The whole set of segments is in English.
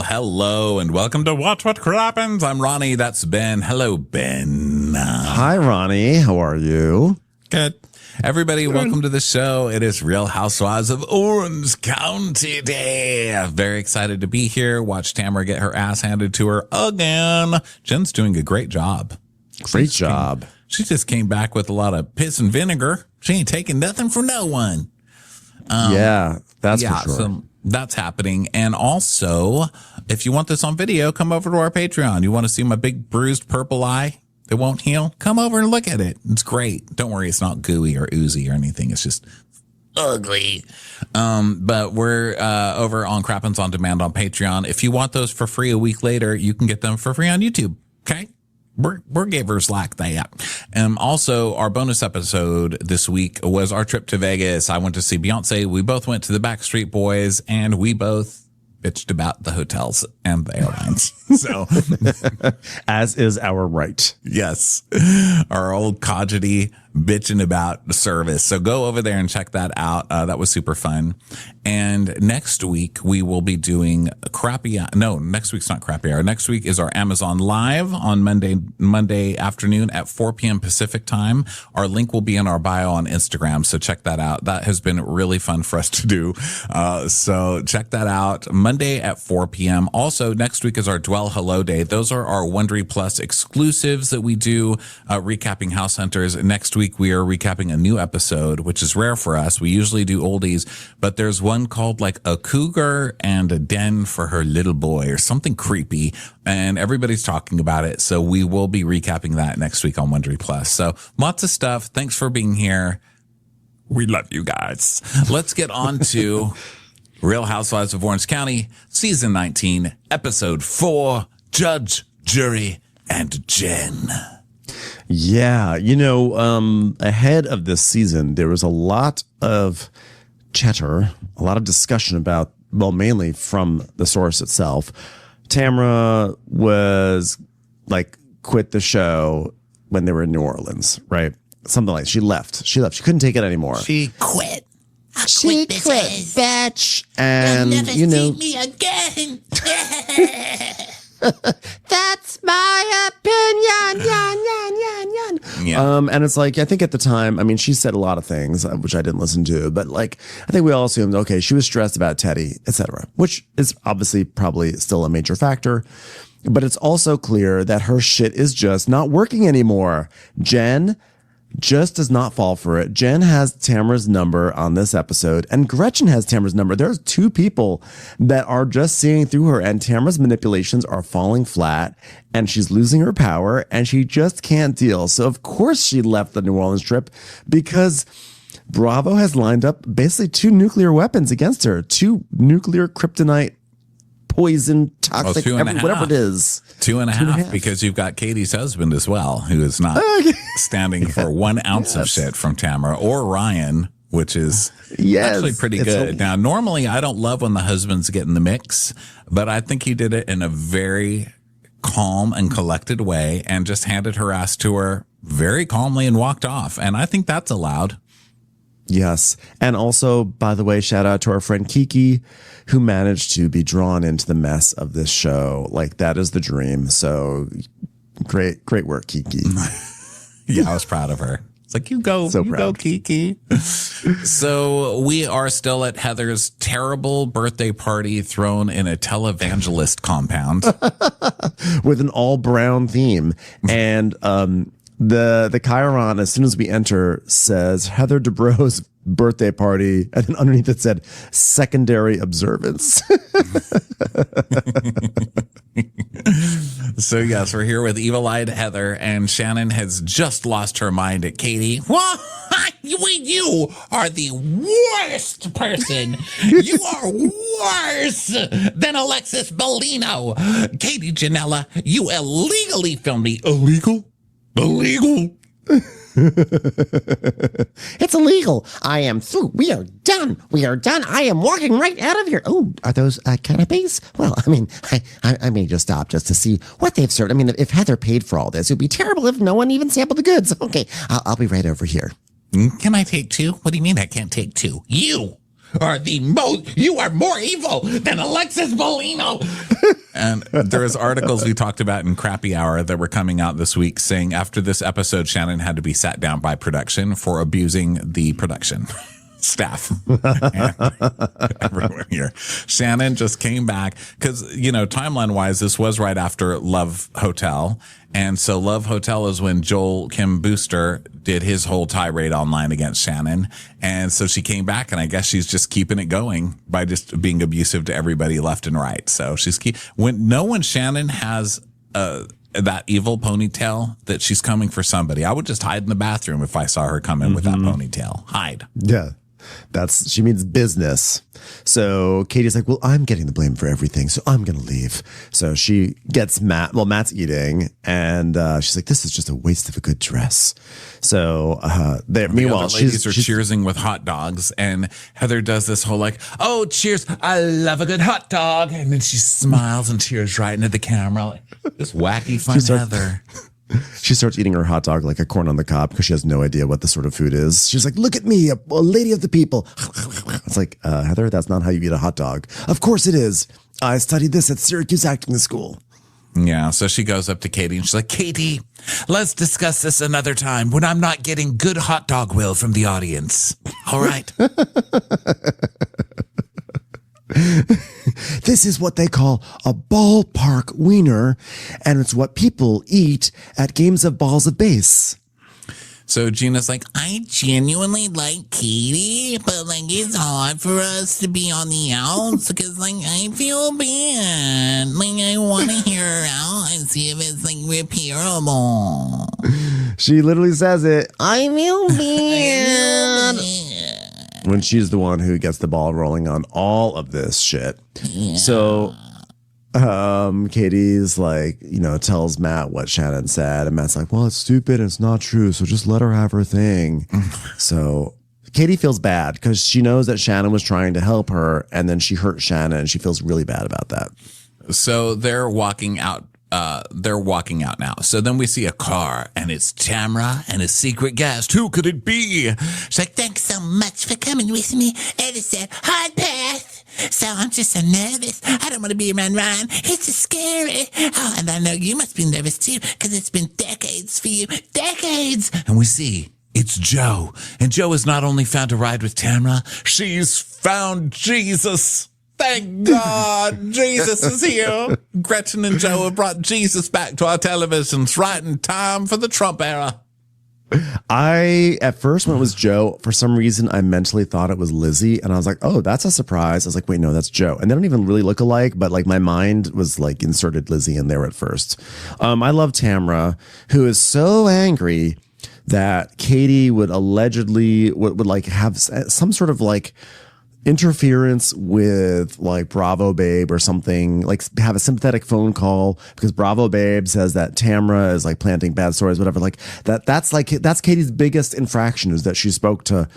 hello, and welcome to Watch What Crappens. I'm Ronnie. That's Ben. Hello, Ben. Hi, Ronnie. How are you? Good. Everybody, welcome to the show. It is Real Housewives of Orange County Day. I'm very excited to be here. Watch Tamra get her ass handed to her again. Jen's doing a great job. Great job. She just came back with a lot of piss and vinegar. She ain't taking nothing from no one. Yeah, that's for sure. So that's happening. And also, if you want this on video, come over to our Patreon. You want to see my big bruised purple eye that won't heal? Come over and look at it. It's great. Don't worry, it's not gooey or oozy or anything. It's just ugly. But we're over on Crappens on Demand on Patreon. If you want those for free a week later, you can get them for free on YouTube. Okay? We're givers like that. Also, our bonus episode this week was our trip to Vegas. I went to see Beyonce. We both went to the Backstreet Boys, and we both bitched about the hotels and the airlines. So, as is our right. Yes, our old codgety bitching about the service. So go over there and check that out. That was super fun. And next week we will be doing next week's not Crappy Hour. Next week is our Amazon Live on Monday afternoon at 4 p.m. Pacific time. Our link will be in our bio on Instagram. So check that out. That has been really fun for us to do. So check that out Monday at 4 p.m. Also, next week is our Dwell Hello Day. Those are our Wondery Plus exclusives that we do, recapping House Hunters. Next week, we are recapping a new episode, which is rare for us. We usually do oldies, but there's one called like A Cougar and a Den for Her Little Boy or something creepy, and everybody's talking about it. So we will be recapping that next week on Wondery Plus. So lots of stuff. Thanks for being here. We love you guys. Let's get on to Real Housewives of Orange County, Season 19, Episode 4, Judge, Jury, and Jen. Yeah, ahead of this season, there was a lot of chatter, a lot of discussion about, well, mainly from the source itself. Tamra was quit the show when they were in New Orleans, right? Something like she left. She couldn't take it anymore. She quit. She quit, bitch. And you'll never see me again. That's my opinion. Yeah. And it's like, I think at the time, she said a lot of things, which I didn't listen to, but I think we all assumed, okay, she was stressed about Teddy, etc., which is obviously probably still a major factor. But it's also clear that her shit is just not working anymore. Jen just does not fall for it. Jen has Tamra's number on this episode, and Gretchen has Tamra's number. There's two people that are just seeing through her, and Tamra's manipulations are falling flat, and she's losing her power, and she just can't deal. So of course she left the New Orleans trip, because Bravo has lined up basically 2 nuclear weapons against her. 2 nuclear kryptonite, poison, toxic, whatever it is. 2.5, because you've got Katie's husband as well, who is not standing for 1 ounce of shit from Tamra, or Ryan, which is actually pretty good. Now, normally I don't love when the husbands get in the mix, but I think he did it in a very calm and collected way and just handed her ass to her very calmly and walked off. And I think that's allowed. Yes. And also, by the way, shout out to our friend Kiki, who managed to be drawn into the mess of this show. That is the dream. So great work, Kiki. Yeah, I was proud of her. It's like, you go Kiki. So we are still at Heather's terrible birthday party thrown in a televangelist compound. With an all brown theme. And, the Chiron, as soon as we enter, says Heather Dubrow's birthday party, and then underneath it said secondary observance. So yes, we're here with evil-eyed Heather, and Shannon has just lost her mind at Katie. What? You are the worst person. You are worse than Alexis Bellino. Katie Janella, you illegally filmed me. Illegal? It's illegal. I am through. We are done. I am walking right out of here. Oh, are those cannabis? Well, I may just stop just to see what they've served. If Heather paid for all this, it would be terrible if no one even sampled the goods. Okay, I'll be right over here. Can I take 2? What do you mean I can't take 2? You you are more evil than Alexis Bolino. And there's articles we talked about in Crappy Hour that were coming out this week saying after this episode, Shannon had to be sat down by production for abusing the production staff. Everyone here. Shannon just came back because, timeline wise, this was right after Love Hotel. And so Love Hotel is when Joel Kim Booster did his whole tirade online against Shannon. And so she came back, and I guess she's just keeping it going by just being abusive to everybody left and right. So when Shannon has that evil ponytail, that she's coming for somebody, I would just hide in the bathroom if I saw her come in with that ponytail. Hide. Yeah. She means business. So Katie's like, well, I'm getting the blame for everything, so I'm going to leave. So she gets Matt. Well, Matt's eating, and she's like, this is just a waste of a good dress. So meanwhile, she's cheersing with hot dogs, and Heather does this whole oh, cheers, I love a good hot dog. And then she smiles and cheers right into the camera. This wacky fun Heather. She starts eating her hot dog like a corn on the cob because she has no idea what the sort of food is. She's like, look at me, a lady of the people. It's like, Heather, that's not how you eat a hot dog. Of course it is. I studied this at Syracuse Acting School. Yeah, so she goes up to Katie and she's like, Katie, let's discuss this another time when I'm not getting good hot dog will from the audience. All right. This is what they call a ballpark wiener, and it's what people eat at games of balls of base. So Gina's like, I genuinely like Katie, but it's hard for us to be on the outs because I feel bad. I want to hear her out and see if it's repairable. She literally says it. I feel bad. When she's the one who gets the ball rolling on all of this shit. Yeah. So Katie's tells Matt what Shannon said, and Matt's like, well, it's stupid and it's not true, so just let her have her thing. So Katie feels bad because she knows that Shannon was trying to help her, and then she hurt Shannon, and she feels really bad about that. So they're walking out. Now. So then we see a car, and it's Tamra and a secret guest. Who could it be? She's like, thanks so much for coming with me. It is a hard path. So I'm just so nervous. I don't want to be around Ryan. It's just scary. Oh, and I know you must be nervous too, because it's been decades for you. Decades. And we see it's Joe. And Joe has not only found a ride with Tamra, she's found Jesus. Thank God Jesus is here. Gretchen and Joe have brought Jesus back to our televisions right in time for the Trump era. I, at first, when it was Joe, for some reason, I mentally thought it was Lizzie. And I was like, oh, that's a surprise. I was like, wait, no, that's Joe. And they don't even really look alike, but my mind was inserted Lizzie in there at first. I love Tamra, who is so angry that Katie would allegedly would have some sort of interference with Bravo Babe or something, have a sympathetic phone call because Bravo Babe says that Tamra is planting bad stories, whatever. That's Katie's biggest infraction, is that she spoke to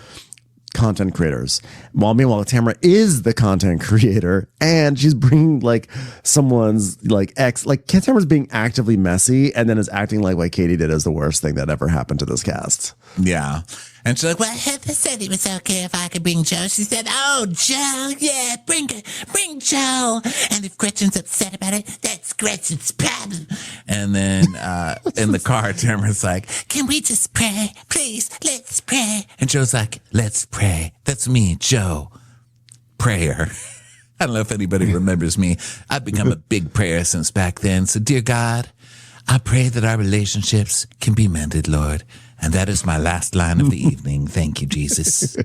content creators. Meanwhile, Tamra is the content creator, and she's bringing someone's ex. Tamra's being actively messy, and then is acting like what Katie did is the worst thing that ever happened to this cast. Yeah. And she's like, well, Heather said it was okay if I could bring Joe. She said, oh, Joe, yeah, bring Joe. And if Gretchen's upset about it, that's Gretchen's problem. And then in the car, Tamara's like, can we just pray? Please, let's pray. And Joe's like, let's pray. That's me, Joe. Prayer. I don't know if anybody remembers me. I've become a big prayer since back then. So, dear God, I pray that our relationships can be mended, Lord. And that is my last line of the evening. Thank you, Jesus.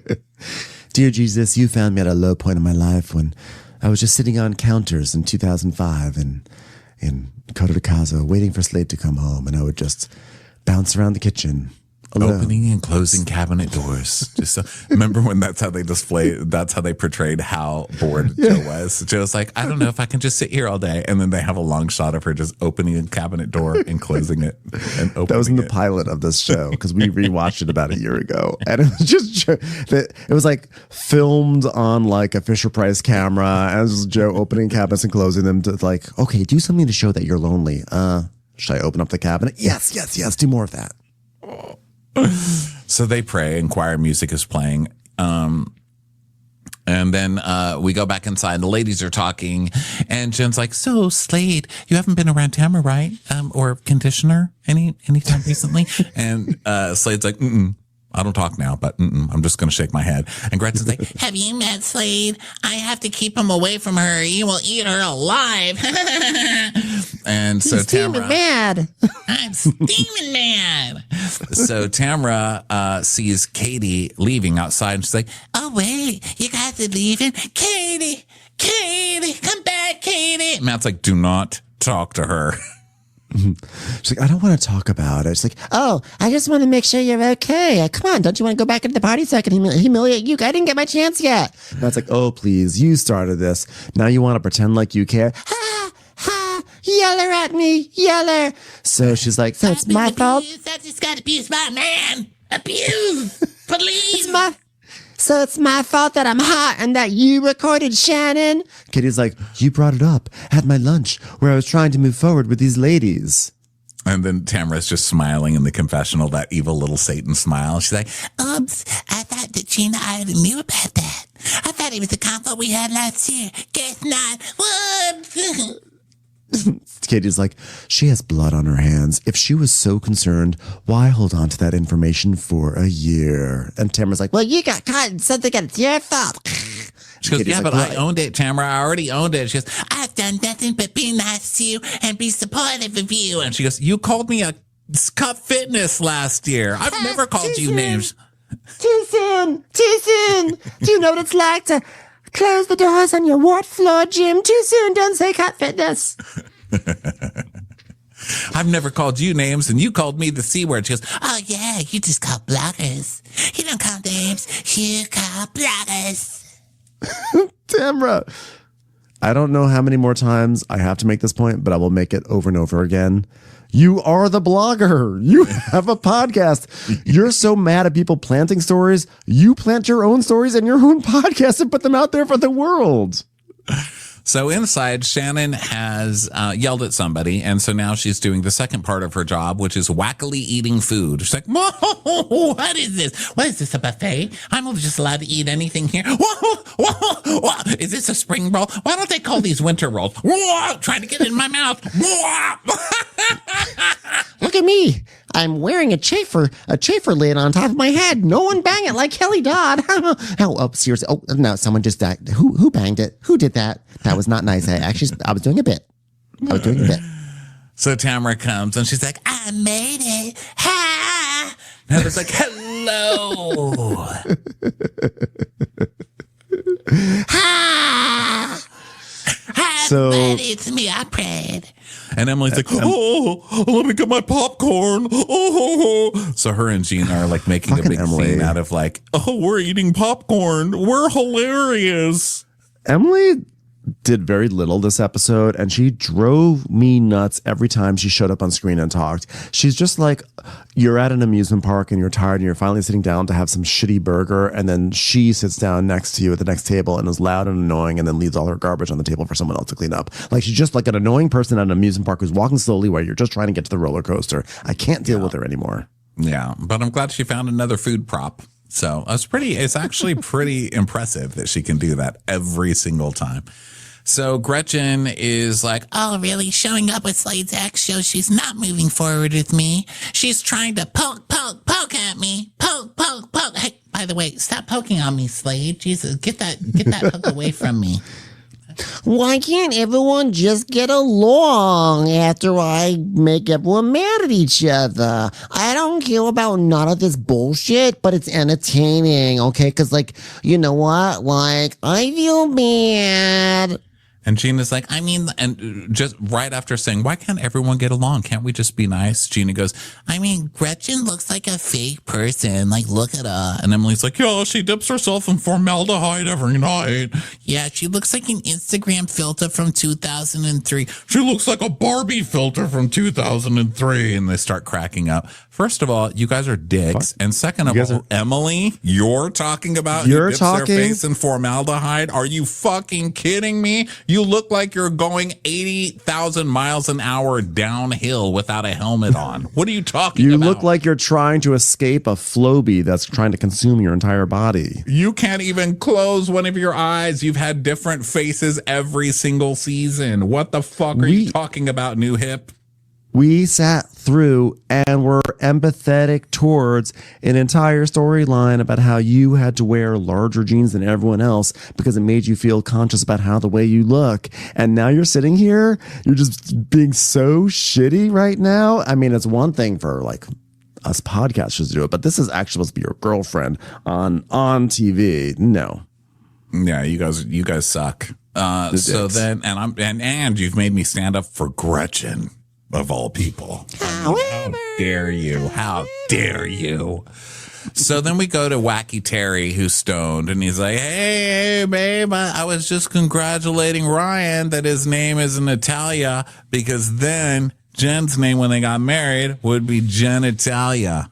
Dear Jesus, you found me at a low point in my life when I was just sitting on counters in 2005 in Coto de Caso, waiting for Slade to come home. And I would just bounce around the kitchen. Alone. Opening and closing cabinet doors. Remember when that's how they portrayed how bored Joe was. Joe's like, I don't know if I can just sit here all day. And then they have a long shot of her just opening a cabinet door and closing it and opening it. That was in the pilot of this show because we rewatched it about a year ago. And it was just, it was filmed on a Fisher-Price camera. And it was just Joe opening cabinets and closing them to okay, do something to show that you're lonely. Should I open up the cabinet? Yes. Do more of that. So they pray and choir music is playing. And And then we go back inside. The ladies are talking, and Jen's like, "So, Slade, you haven't been around Tamra, right? Or conditioner anytime recently?" And Slade's like, "I don't talk now, but I'm just going to shake my head." And Gretchen's like, "Have you met Slade? I have to keep him away from her. He will eat her alive." And so Tamra, mad. I'm steaming mad. So Tamra sees Katie leaving outside, and she's like, "Oh wait, you guys are leaving, Katie, come back, Katie." Matt's like, "Do not talk to her." She's like, "I don't want to talk about it." She's like, Oh, I just want to make sure you're okay. Come on, don't you want to go back into the party so I can humiliate you? I didn't get my chance yet. Matt's like, "Oh, please, you started this. Now you want to pretend like you care." Ha, ha, yeller at me, yeller. So she's like, "So it's I've been my fault? abused. I just got abused by a man. Abuse, please." So it's my fault that I'm hot and that you recorded Shannon? Katie's like, "You brought it up at my lunch where I was trying to move forward with these ladies." And then Tamra's just smiling in the confessional, that evil little Satan smile. She's like, "Oops, I thought that Gina already knew about that. I thought it was a convo we had last year. Guess not. Whoops." Katie's like, "She has blood on her hands. If she was so concerned, why hold on to that information for a year?" And Tamra's like, Well, you got caught in something and it's your fault. she goes, Katie's "Yeah, like, but I "What?" owned it, Tamra. I already owned it." She goes, I've done nothing but be nice to you and be supportive of you. and she goes, "You called me a Cup Fitness last year. I've never called you names." Too soon. Do you know what it's like to close the doors on your wart floor gym? Too soon, don't say cut fitness. "I've never called you names, and you called me the C word." She goes, Oh yeah, you just call bloggers. You don't call names, you call bloggers. "Tamra, I don't know how many more times I have to make this point, but I will make it over and over again. You are the blogger. You have a podcast. You're so mad at people planting stories. You plant your own stories and your own podcast and put them out there for the world." So inside, Shannon has yelled at somebody, and so now she's doing the second part of her job, which is wackily eating food. She's like, Whoa, what is this? What is this, a buffet? I'm just allowed to eat anything here. Whoa. Is this a spring roll? Why don't they call these winter rolls? Whoa, trying to get it in my mouth. Look at me. I'm wearing a chafer lid on top of my head. No one bang it like Kelly Dodd. Oh, seriously. Oh, no, someone just died. Who banged it? Who did that? That was not nice. I was doing a bit. So Tamra comes, and she's like, I made it. Ha! and Heather's like, "Hello." Ha! So- It's me. I prayed. And Emily's like, "Oh, let me get my popcorn." Oh. So her and Gina are like making a Fucking big Emily. scene out of like, "Oh, we're eating popcorn. We're hilarious." Emily did very little this episode, and she drove me nuts every time she showed up on screen and talked. She's just like, you're at an amusement park and you're tired and you're finally sitting down to have some shitty burger, and then she sits down next to you at the next table and is loud and annoying and then leaves all her garbage on the table for someone else to clean up. Like, she's just like an annoying person at an amusement park who's walking slowly while you're just trying to get to the roller coaster. I can't deal with her anymore. Yeah, but I'm glad she found another food prop. So it's actually pretty impressive that she can do that every single time. So Gretchen is like, Oh, really? Showing up with Slade's ex shows she's not moving forward with me. She's trying to poke at me. Poke. Hey, by the way, stop poking on me, Slade. Jesus, get that poke away from me. Why can't everyone just get along after I make everyone mad at each other? I don't care about none of this bullshit, but it's entertaining, okay? Because, like, you know what? Like, I feel bad. and Gina's like, and just right after saying, "Why can't everyone get along? Can't we just be nice?" Gina goes, Gretchen looks like a fake person. Like, look at her. and Emily's like, "Yeah, she dips herself in formaldehyde every night. Yeah, she looks like an Instagram filter from 2003. She looks like a Barbie filter from 2003. And they start cracking up. First of all, you guys are dicks. And second of all, Emily, you're talking about who dips their face in formaldehyde? Are you fucking kidding me? You look like you're going 80,000 miles an hour downhill without a helmet on. What are you talking about? You look like you're trying to escape a Flowbee that's trying to consume your entire body. You can't even close one of your eyes. You've had different faces every single season. What the fuck are you talking about, new hip? We sat through and were empathetic towards an entire storyline about how you had to wear larger jeans than everyone else because it made you feel conscious about how the way you look. And now you're sitting here, you're just being so shitty right now. I mean, it's one thing for like us podcasters to do it, but this is actually supposed to be your girlfriend on TV. No. Yeah, you guys suck. So then, and you've made me stand up for Gretchen. Of all people. How dare you? How dare you? So then we go to Wacky Terry, who's stoned, and he's like, hey, babe, I was just congratulating Ryan that his name is Natalia, because then Jen's name when they got married would be Jen Italia.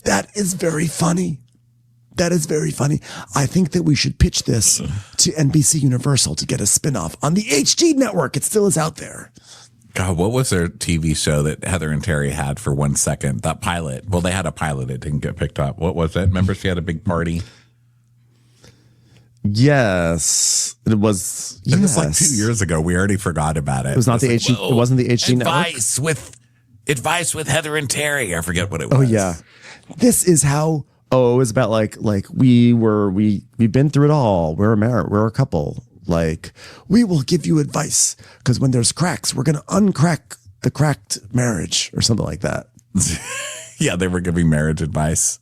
That is very funny. That is very funny. I think that we should pitch this to NBC Universal to get a spinoff on the HD network. It still is out there. God, what was their TV show that Heather and Terry had for 1 second? That pilot. Well, they had a pilot. It didn't get picked up. What was it? Remember she had a big party? Yes. It was. It was like 2 years ago. We already forgot about it. It was not the HD. It wasn't the HD network. Advice with Heather and Terry. I forget what it was. Oh, yeah. This is how. Oh, it was about like we've been through it all. We're a couple. Like, we will give you advice because when there's cracks, we're gonna uncrack the cracked marriage or something like that. Yeah, they were giving marriage advice.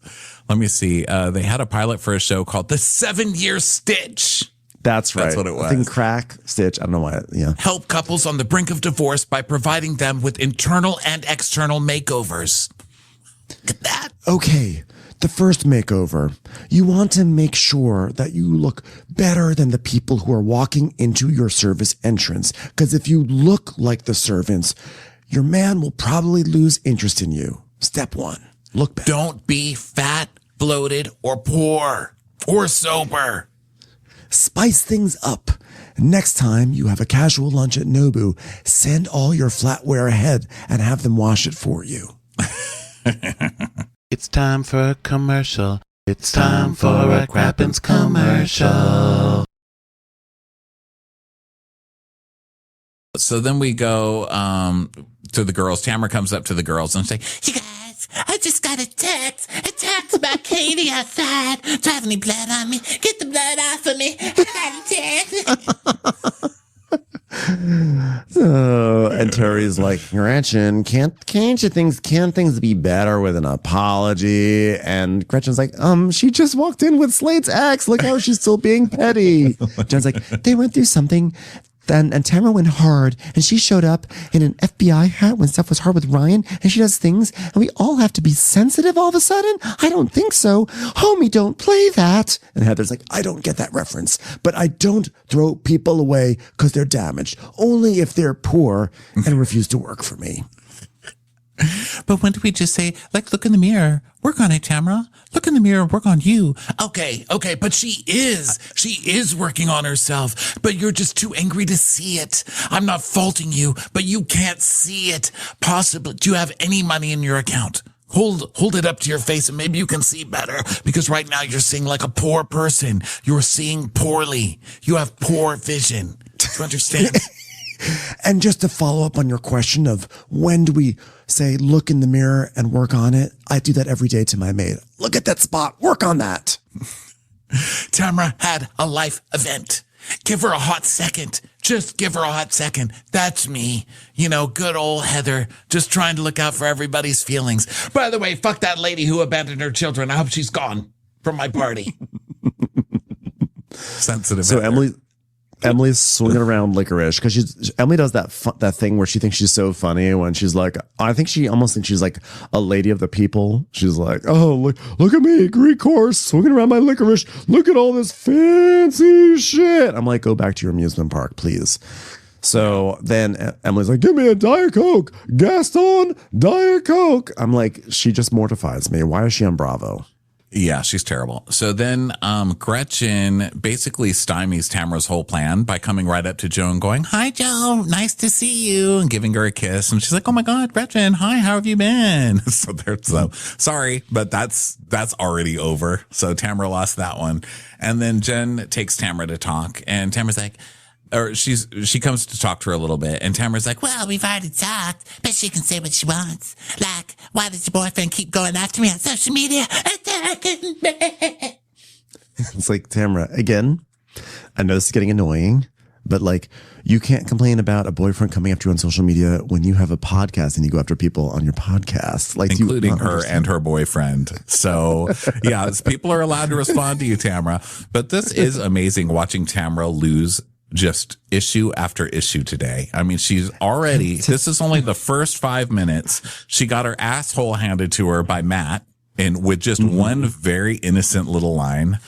Let me see. They had a pilot for a show called The 7-Year Stitch. That's right. That's what it was. I think crack, stitch. I don't know why. Yeah. Help couples on the brink of divorce by providing them with internal and external makeovers. Look at that. Okay. The first makeover, you want to make sure that you look better than the people who are walking into your service entrance. Because if you look like the servants, your man will probably lose interest in you. Step 1, look better. Don't be fat, bloated, or poor, or sober. Spice things up. Next time you have a casual lunch at Nobu, send all your flatware ahead and have them wash it for you. It's time for a commercial. It's time for a Crappens commercial. So then we go to the girls. Tamra comes up to the girls and say, You guys, I just got a text about Katie outside. Do I have any blood on me? Get the blood off of me. I got a text. And Terry's like, Gretchen, can't you can't things be better with an apology? And Gretchen's like, she just walked in with Slade's ex. Look how she's still being petty. Jen's like, they went through something. And Tamra went hard, and she showed up in an FBI hat when stuff was hard with Ryan, and she does things, and we all have to be sensitive all of a sudden? I don't think so. Homie, don't play that. And Heather's like, I don't get that reference, but I don't throw people away because they're damaged, only if they're poor and refuse to work for me. But when do we just say, like, look in the mirror, work on it, Tamra. Look in the mirror, work on you. Okay, but she is working on herself, but you're just too angry to see it. I'm not faulting you, but you can't see it. Possibly, do you have any money in your account? Hold it up to your face and maybe you can see better, because right now you're seeing like a poor person. You're seeing poorly. You have poor vision. Do you understand? And just to follow up on your question of when do we say, look in the mirror and work on it? I do that every day to my maid. Look at that spot. Work on that. Tamra had a life event. Give her a hot second. Just give her a hot second. That's me. You know, good old Heather, just trying to look out for everybody's feelings. By the way, fuck that lady who abandoned her children. I hope she's gone from my party. sensitive. So Emily's swinging around licorice because Emily does that thing where she thinks she's so funny when she's like, I think she almost thinks she's like a lady of the people. She's like, oh, look at me, Greek horse swinging around my licorice. Look at all this fancy shit. I'm like, go back to your amusement park, please. So then Emily's like, give me a Diet Coke, Gaston, Diet Coke. I'm like, she just mortifies me. Why is she on Bravo? Yeah, she's terrible. So then Gretchen basically stymies Tamra's whole plan by coming right up to Joe and going, hi, Joe, nice to see you, and giving her a kiss. And she's like, oh, my God, Gretchen, hi, how have you been? So sorry, but that's already over. So Tamra lost that one. And then Jen takes Tamra to talk, and Tamra's like, or she comes to talk to her a little bit, and Tamra's like, Well, we've already talked, but she can say what she wants. Like, why does your boyfriend keep going after me on social media? Attacking me. It's like, Tamra, again, I know this is getting annoying, but like, you can't complain about a boyfriend coming after you on social media when you have a podcast and you go after people on your podcast, like including her and her boyfriend. So yeah, people are allowed to respond to you, Tamra. But this is amazing watching Tamra lose just issue after issue today. I mean, she's already, this is only the first 5 minutes. She got her asshole handed to her by Matt and with just one very innocent little line.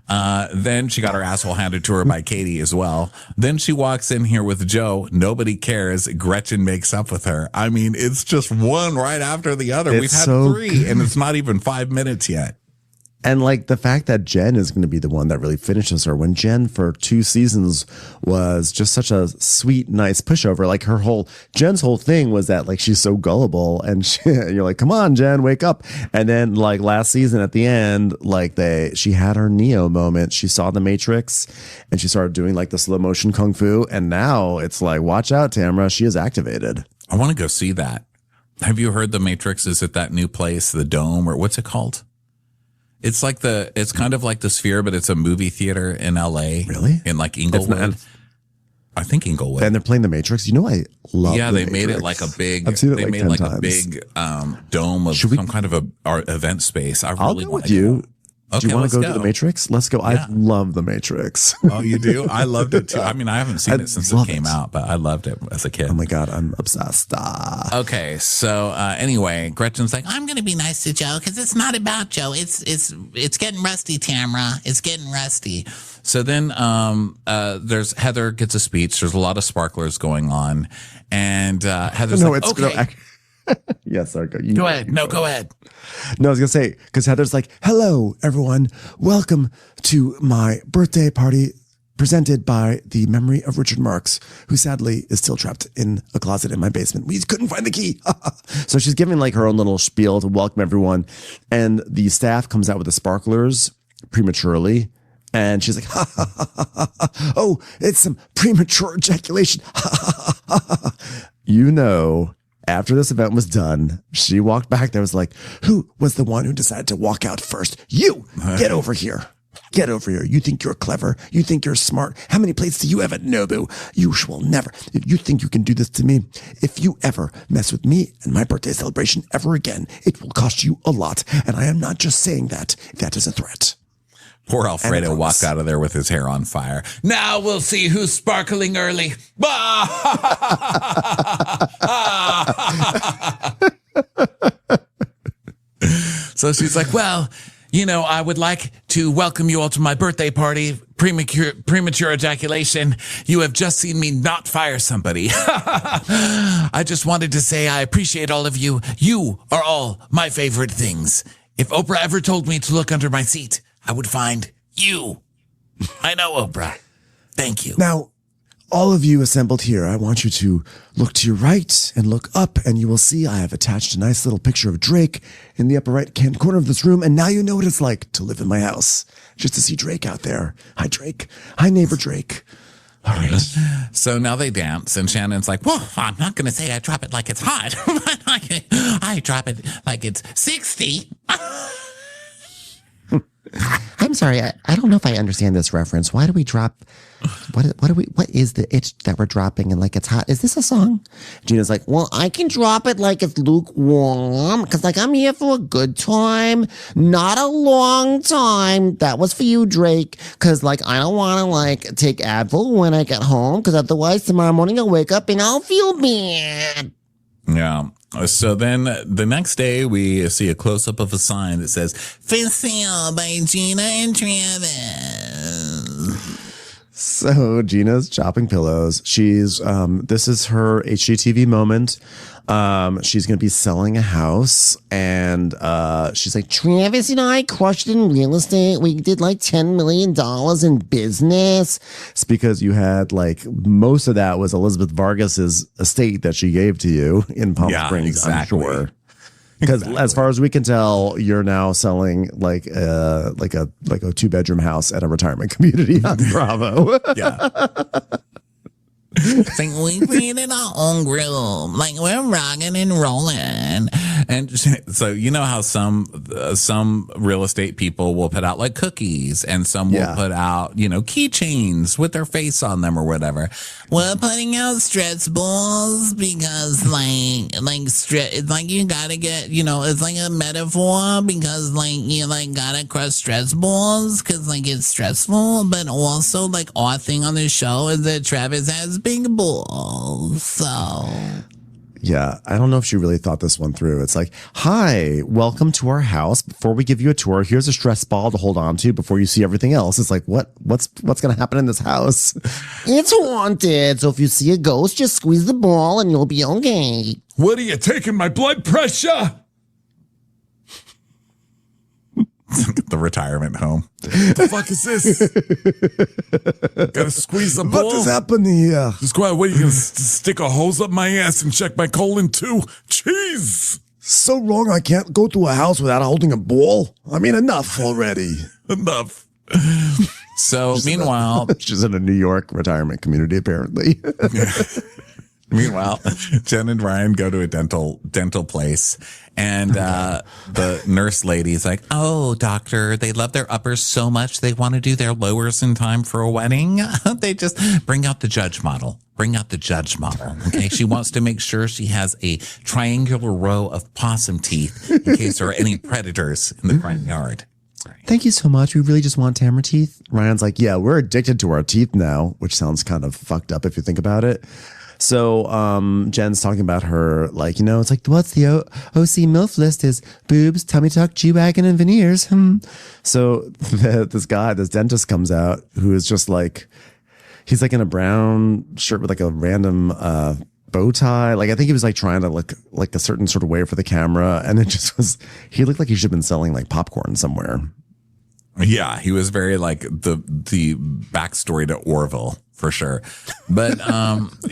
Then she got her asshole handed to her by Katie as well. Then she walks in here with Joe. Nobody cares. Gretchen makes up with her. I mean, it's just one right after the other. We've had so 3 and it's not even 5 minutes yet. And like the fact that Jen is going to be the one that really finishes her, when Jen for 2 seasons was just such a sweet, nice pushover. Like Jen's whole thing was that like she's so gullible, and you're like, come on, Jen, wake up. And then like last season at the end, like she had her Neo moment. She saw the Matrix and she started doing like the slow motion kung fu. And now it's like, watch out, Tamra, she is activated. I want to go see that. Have you heard the Matrix is at that new place, the Dome, or what's it called? It's kind of like the Sphere, but it's a movie theater in LA. Really? In like Inglewood. I think Inglewood. And they're playing the Matrix. You know, I love they Matrix. made it like a big, I've seen it they like made 10 like times. a big some kind of a event space. I'll go with you. Okay, do you want to let's go to the Matrix? Let's go. Yeah. I love the Matrix. Oh, you do? I loved it too. I mean, I haven't seen it since it came out, but I loved it as a kid. Oh my God, I'm obsessed. Okay, so anyway, Gretchen's like, I'm gonna be nice to Joe because it's not about Joe. It's getting rusty, Tamra. It's getting rusty. So then there's Heather gets a speech. There's a lot of sparklers going on, and Heather's like, okay. Yes, sorry. Go ahead. No, go ahead. No, I was going to say, because Heather's like, hello, everyone. Welcome to my birthday party presented by the memory of Richard Marx, who sadly is still trapped in a closet in my basement. We couldn't find the key. So she's giving like her own little spiel to welcome everyone. And the staff comes out with the sparklers prematurely. And she's like, ha, ha, ha, ha, ha. Oh, it's some premature ejaculation. Ha, ha, ha, ha. You know, after this event was done, she walked back there, was like, who was the one who decided to walk out first? You! Get over here. Get over here. You think you're clever. You think you're smart. How many plates do you have at Nobu? You will never. If you think you can do this to me, if you ever mess with me and my birthday celebration ever again, it will cost you a lot. And I am not just saying that. That is a threat. Poor Alfredo walked out of there with his hair on fire. Now we'll see who's sparkling early. So she's like, well, you know, I would like to welcome you all to my birthday party. Premature ejaculation. You have just seen me not fire somebody. I just wanted to say I appreciate all of you. You are all my favorite things. If Oprah ever told me to look under my seat, I would find you. I know, Oprah. Thank you. Now, all of you assembled here, I want you to look to your right and look up, and you will see I have attached a nice little picture of Drake in the upper right-hand corner of this room, and now you know what it's like to live in my house, just to see Drake out there. Hi, Drake. Hi, neighbor Drake. All right. So now they dance, and Shannon's like, well, I'm not going to say I drop it like it's hot. I drop it like it's 60. I'm sorry. I don't know if I understand this reference. Why do we drop? What is the itch that we're dropping and like it's hot? Is this a song? Gina's like, well, I can drop it like it's lukewarm because like I'm here for a good time, not a long time. That was for you, Drake, because like I don't want to like take Advil when I get home because otherwise tomorrow morning I'll wake up and I'll feel bad. Yeah. So then the next day we see a close-up of a sign that says, For sale by Gina and Travis. So Gina's chopping pillows. She's this is her HGTV moment. She's gonna be selling a house, and she's like, Travis and I crushed in real estate. We did like $10 million in business. it's because you had like most of that was Elizabeth Vargas's estate that she gave to you in Palm Springs, exactly. I'm sure. Because as far as we can tell, you're now selling like a 2-bedroom house at a retirement community on Bravo. Yeah. It's like we created our own group. Like we're rocking and rolling. And so you know how some real estate people will put out like cookies, and some will put out, you know, keychains with their face on them or whatever. We're putting out stress balls because it's like you gotta get, you know, it's like a metaphor because like you like gotta crush stress balls because like it's stressful, but also like our thing on the show is that Travis has big balls. So Yeah, I don't know if she really thought this one through. It's like, hi, welcome to our house. Before we give you a tour, here's a stress ball to hold on to before you see everything else. It's like, what's going to happen in this house? It's haunted, so if you see a ghost, just squeeze the ball and you'll be okay. What are you taking my blood pressure? The retirement home. The fuck is this? Gotta squeeze the ball. What is happening here? Squad, what are you gonna stick a hose up my ass and check my colon too? Jeez. So wrong I can't go to a house without holding a ball. I mean, enough already. Enough. So meanwhile, She's in a New York retirement community, apparently. Meanwhile, Jen and Ryan go to a dental place, and the nurse lady's like, "Oh, doctor, they love their uppers so much they want to do their lowers in time for a wedding. They just bring out the judge model. Bring out the judge model." Okay, she wants to make sure she has a triangular row of possum teeth in case there are any predators in the front yard. Thank you so much. We really just want Tamra teeth. Ryan's like, yeah, we're addicted to our teeth now, which sounds kind of fucked up if you think about it. So Jen's talking about her, like, you know, it's like, what's the OC MILF list is boobs, tummy tuck, G-wagon, and veneers. So this dentist comes out who is just like, he's like in a brown shirt with like a random bow tie. Like, I think he was like trying to look like a certain sort of way for the camera. And it just was, he looked like he should have been selling like popcorn somewhere. Yeah, he was very like the backstory to Orville for sure. But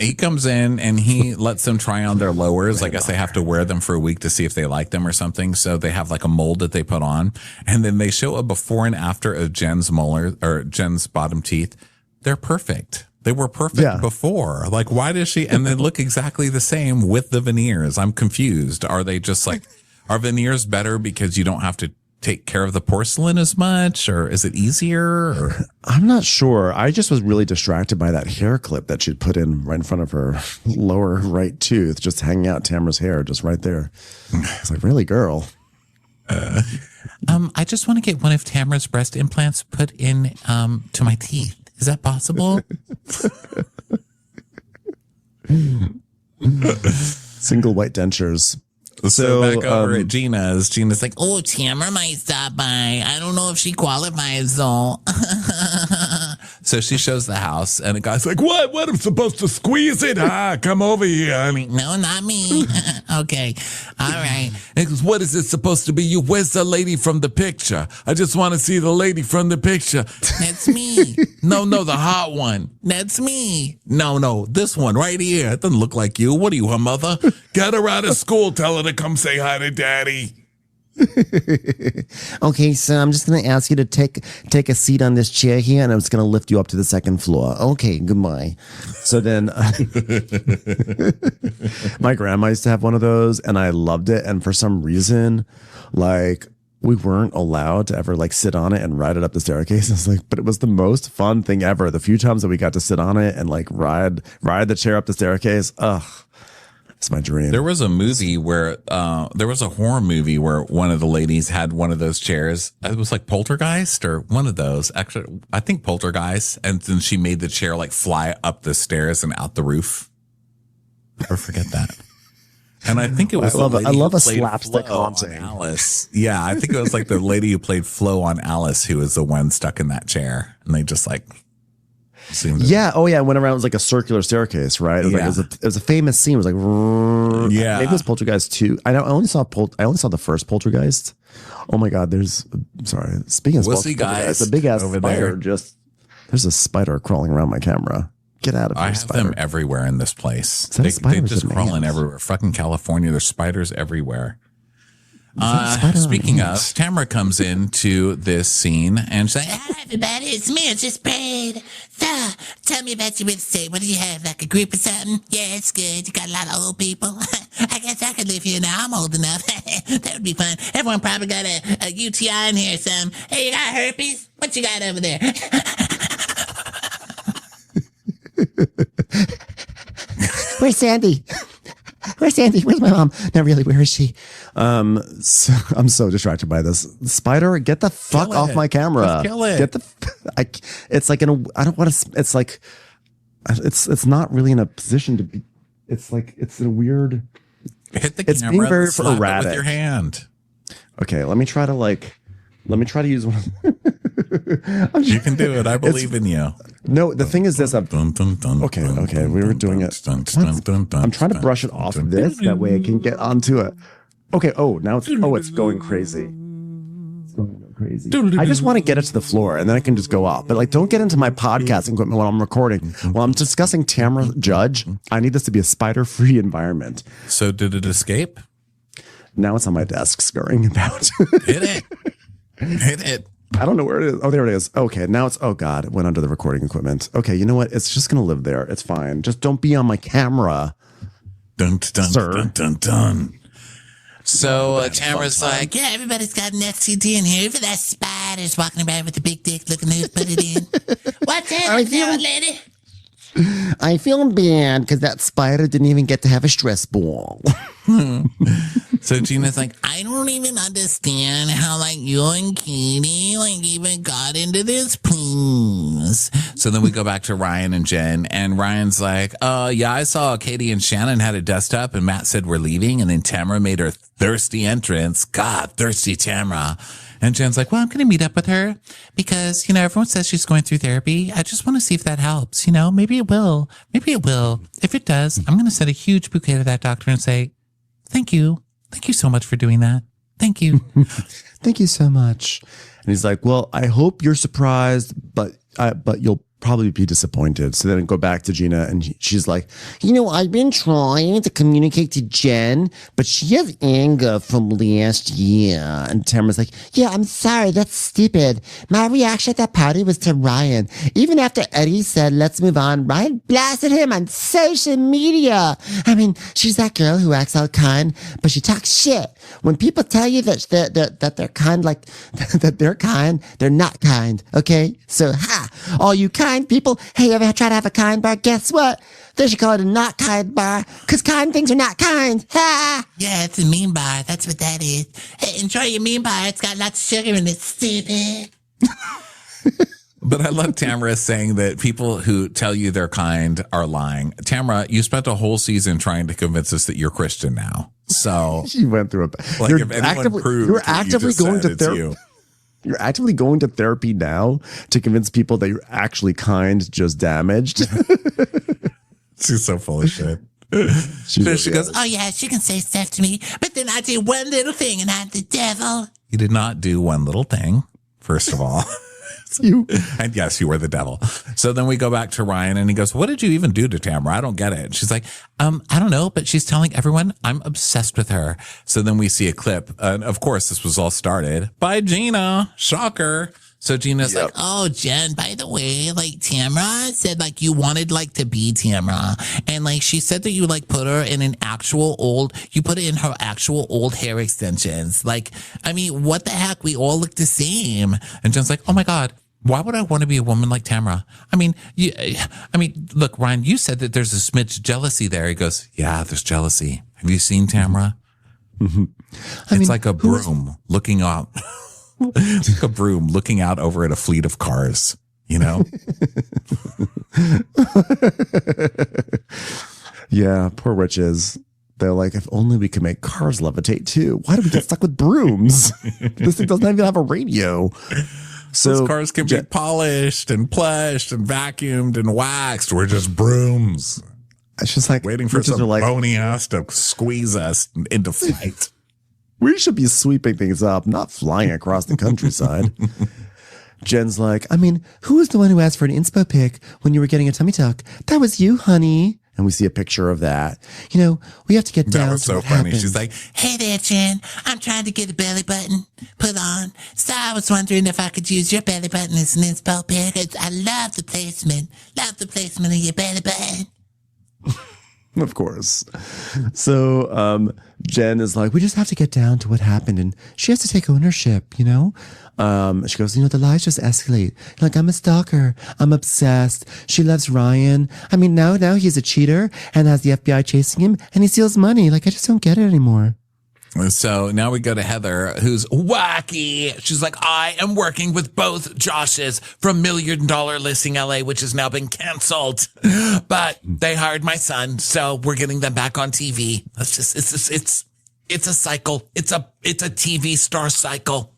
he comes in and he lets them try on their lowers. I guess they have to wear them for a week to see if they like them or something. So they have like a mold that they put on, and then they show a before and after of Jen's molar or Jen's bottom teeth. They're perfect. They were perfect before. Like, why does she? And they look exactly the same with the veneers. I'm confused. Are they just like, are veneers better because you don't have to take care of the porcelain as much, or is it easier? Or? I'm not sure. I just was really distracted by that hair clip that she'd put in right in front of her lower right tooth, just hanging out Tamra's hair just right there. It's like, really, girl? I just want to get one of Tamra's breast implants put in to my teeth. Is that possible? Single white dentures. So back over at Gina's. Gina's like, oh, Tamra might stop by. I don't know if she qualifies though. so she shows the house, and the guy's like, What? What? I'm supposed to squeeze it? Come over here, honey. No, not me. Okay. All right. He goes, what is it supposed to be? You, where's the lady from the picture? I just want to see the lady from the picture. That's me. No, the hot one. That's me. No, this one right here. It doesn't look like you. What are you, her mother? Get her out of school. Tell her to come say hi to daddy. Okay, so I'm just going to ask you to take a seat on this chair here, and I'm just going to lift you up to the second floor. Okay, goodbye. So then my grandma used to have one of those, and I loved it. And for some reason, like, we weren't allowed to ever like sit on it and ride it up the staircase. It's like, but it was the most fun thing ever. The few times that we got to sit on it and like ride the chair up the staircase. Ugh. It's my dream. There was a movie where there was a horror movie where one of the ladies had one of those chairs. It was like Poltergeist or one of those. Actually, I think Poltergeist. And then she made the chair like fly up the stairs and out the roof. Never forget that. And I think it was I love a played slapstick Flo on haunting. Alice. Yeah, I think it was like the lady who played Flo on Alice who was the one stuck in that chair. And they just like Yeah. Oh, yeah. It went around. It was like a circular staircase, right? It was, like, it was a famous scene. It was like, yeah. Maybe it was Poltergeist 2. I only saw the first Poltergeist. Oh my God. Sorry. Speaking of guys, a big ass over spider. there. There's a spider crawling around my camera. Get out of here, I have spider. them everywhere in this place. They just crawling everywhere. Fucking California. There's spiders everywhere. Speaking of, Tamra comes into this scene and she's like, Hi, everybody. It's me. It's just Brad. So, tell me about your real estate. What do you have? Like a group or something? Yeah, it's good. You got a lot of old people. I guess I could live here now. I'm old enough. That would be fun. Everyone probably got a UTI in here or something. Hey, you got herpes? What you got over there? Where's Sandy? Where's Sandy? Where's my mom? No, really, where is she? So, I'm so distracted by this. Spider, get the fuck off my camera. Just kill it. It's like I don't want to, it's like, it's not really in a position to be, it's like, it's a weird. Hit the it's camera being very and slap erratic. it with your hand. Okay, let me try to use one. You can do it. I believe in you. No, the thing is this. Okay. We were doing it. I'm trying to brush it off of this. That way I can get onto it. Okay. Oh, now it's going crazy. It's going crazy. I just want to get it to the floor and then I can just go off. But like, don't get into my podcasting equipment while I'm recording. While I'm discussing Tamra Judge, I need this to be a spider-free environment. So did it escape? Now it's on my desk scurrying about. Hit it. Hit it. I don't know where it is. Oh, there it is. Okay, now it went under the recording equipment. Okay, you know what? It's just going to live there. It's fine. Just don't be on my camera. Dun, dun, Sir. dun, dun, dun. So Tamara's like, Yeah, everybody's got an STD in here. Even that spider's walking around with a big dick looking who's put it in. What's that, lady? I feel bad because that spider didn't even get to have a stress ball. so Gina's like, I don't even understand how like you and Katie like even got into this please. so then we go back to Ryan and Jen, and Ryan's like, yeah, I saw Katie and Shannon had it dust up, and Matt said we're leaving, and then Tamara made her thirsty entrance. God, thirsty Tamara. And Jen's like, well, I'm going to meet up with her because, everyone says she's going through therapy. I just want to see if that helps. Maybe it will. Maybe it will. If it does, I'm going to send a huge bouquet to that doctor and say, thank you. Thank you so much for doing that. Thank you. Thank you so much. And he's like, well, I hope you're surprised, but you'll probably be disappointed. So then I go back to Gina and she's like, I've been trying to communicate to Jen, but she has anger from last year. and Tamara's like, Yeah, I'm sorry. That's stupid. My reaction at that party was to Ryan. Even after Eddie said, let's move on, Ryan blasted him on social media. I mean, she's that girl who acts all kind, but she talks shit. When people tell you that they're kind, like that they're kind, they're not kind. Okay. So, all you kind people, hey, you ever try to have a kind bar? Guess what? They should call it a not kind bar, because kind things are not kind. Ha! Yeah, it's a mean bar. That's what that is. Hey, enjoy your mean bar. It's got lots of sugar in it, stupid. But I love Tamara saying that people who tell you they're kind are lying. Tamara, you spent a whole season trying to convince us that you're Christian now. So she went through it. Like, if anyone proved you're actively going to therapy. You're actively going to therapy now to convince people that you're actually kind, just damaged. She's so full of shit. She goes, oh yeah, she can say stuff to me, but then I do one little thing and I'm the devil. You did not do one little thing, first of all. And yes, you were the devil. So then we go back to Ryan and he goes, what did you even do to Tamara? I don't get it. And she's like, I don't know, but she's telling everyone I'm obsessed with her. So then we see a clip. And of course, this was all started by Gina. Shocker. So Gina's like, oh, Jen, by the way, like Tamra said, like you wanted like to be Tamra. And like she said that you like put her in you put it in her actual old hair extensions. Like, I mean, what the heck? We all look the same. And Jen's like, oh my God. Why would I want to be a woman like Tamra? I mean, look, Ryan, you said that there's a smidge of jealousy there. He goes, yeah, there's jealousy. Have you seen Tamra? Mm-hmm. It's like a broom looking out. Like a broom looking out over at a fleet of cars, Yeah, poor witches. They're like, if only we could make cars levitate too. Why do we get stuck with brooms? This thing doesn't even have a radio. Those cars can be polished and plushed and vacuumed and waxed. We're just brooms. It's just like waiting for some bony ass to squeeze us into flight. We should be sweeping things up, not flying across the countryside. Jen's like, I mean, who was the one who asked for an inspo pic when you were getting a tummy tuck? That was you, honey. And we see a picture of that. You know, we have to get down to so what funny. happened. She's like, Hey there, Jen. I'm trying to get a belly button put on. So I was wondering if I could use your belly button as an inspo pic. I love the placement. Love the placement of your belly button. Of course. So Jen is like, we just have to get down to what happened. And she has to take ownership, you know? She goes, you know, the lies just escalate. Like, I'm a stalker. I'm obsessed. She loves Ryan. I mean, now he's a cheater and has the FBI chasing him and he steals money. Like, I just don't get it anymore. So now we go to Heather, who's wacky. She's like, I am working with both Joshes from $1 Million Listing LA, which has now been canceled. But they hired my son, so we're getting them back on TV. It's a cycle. It's a TV star cycle.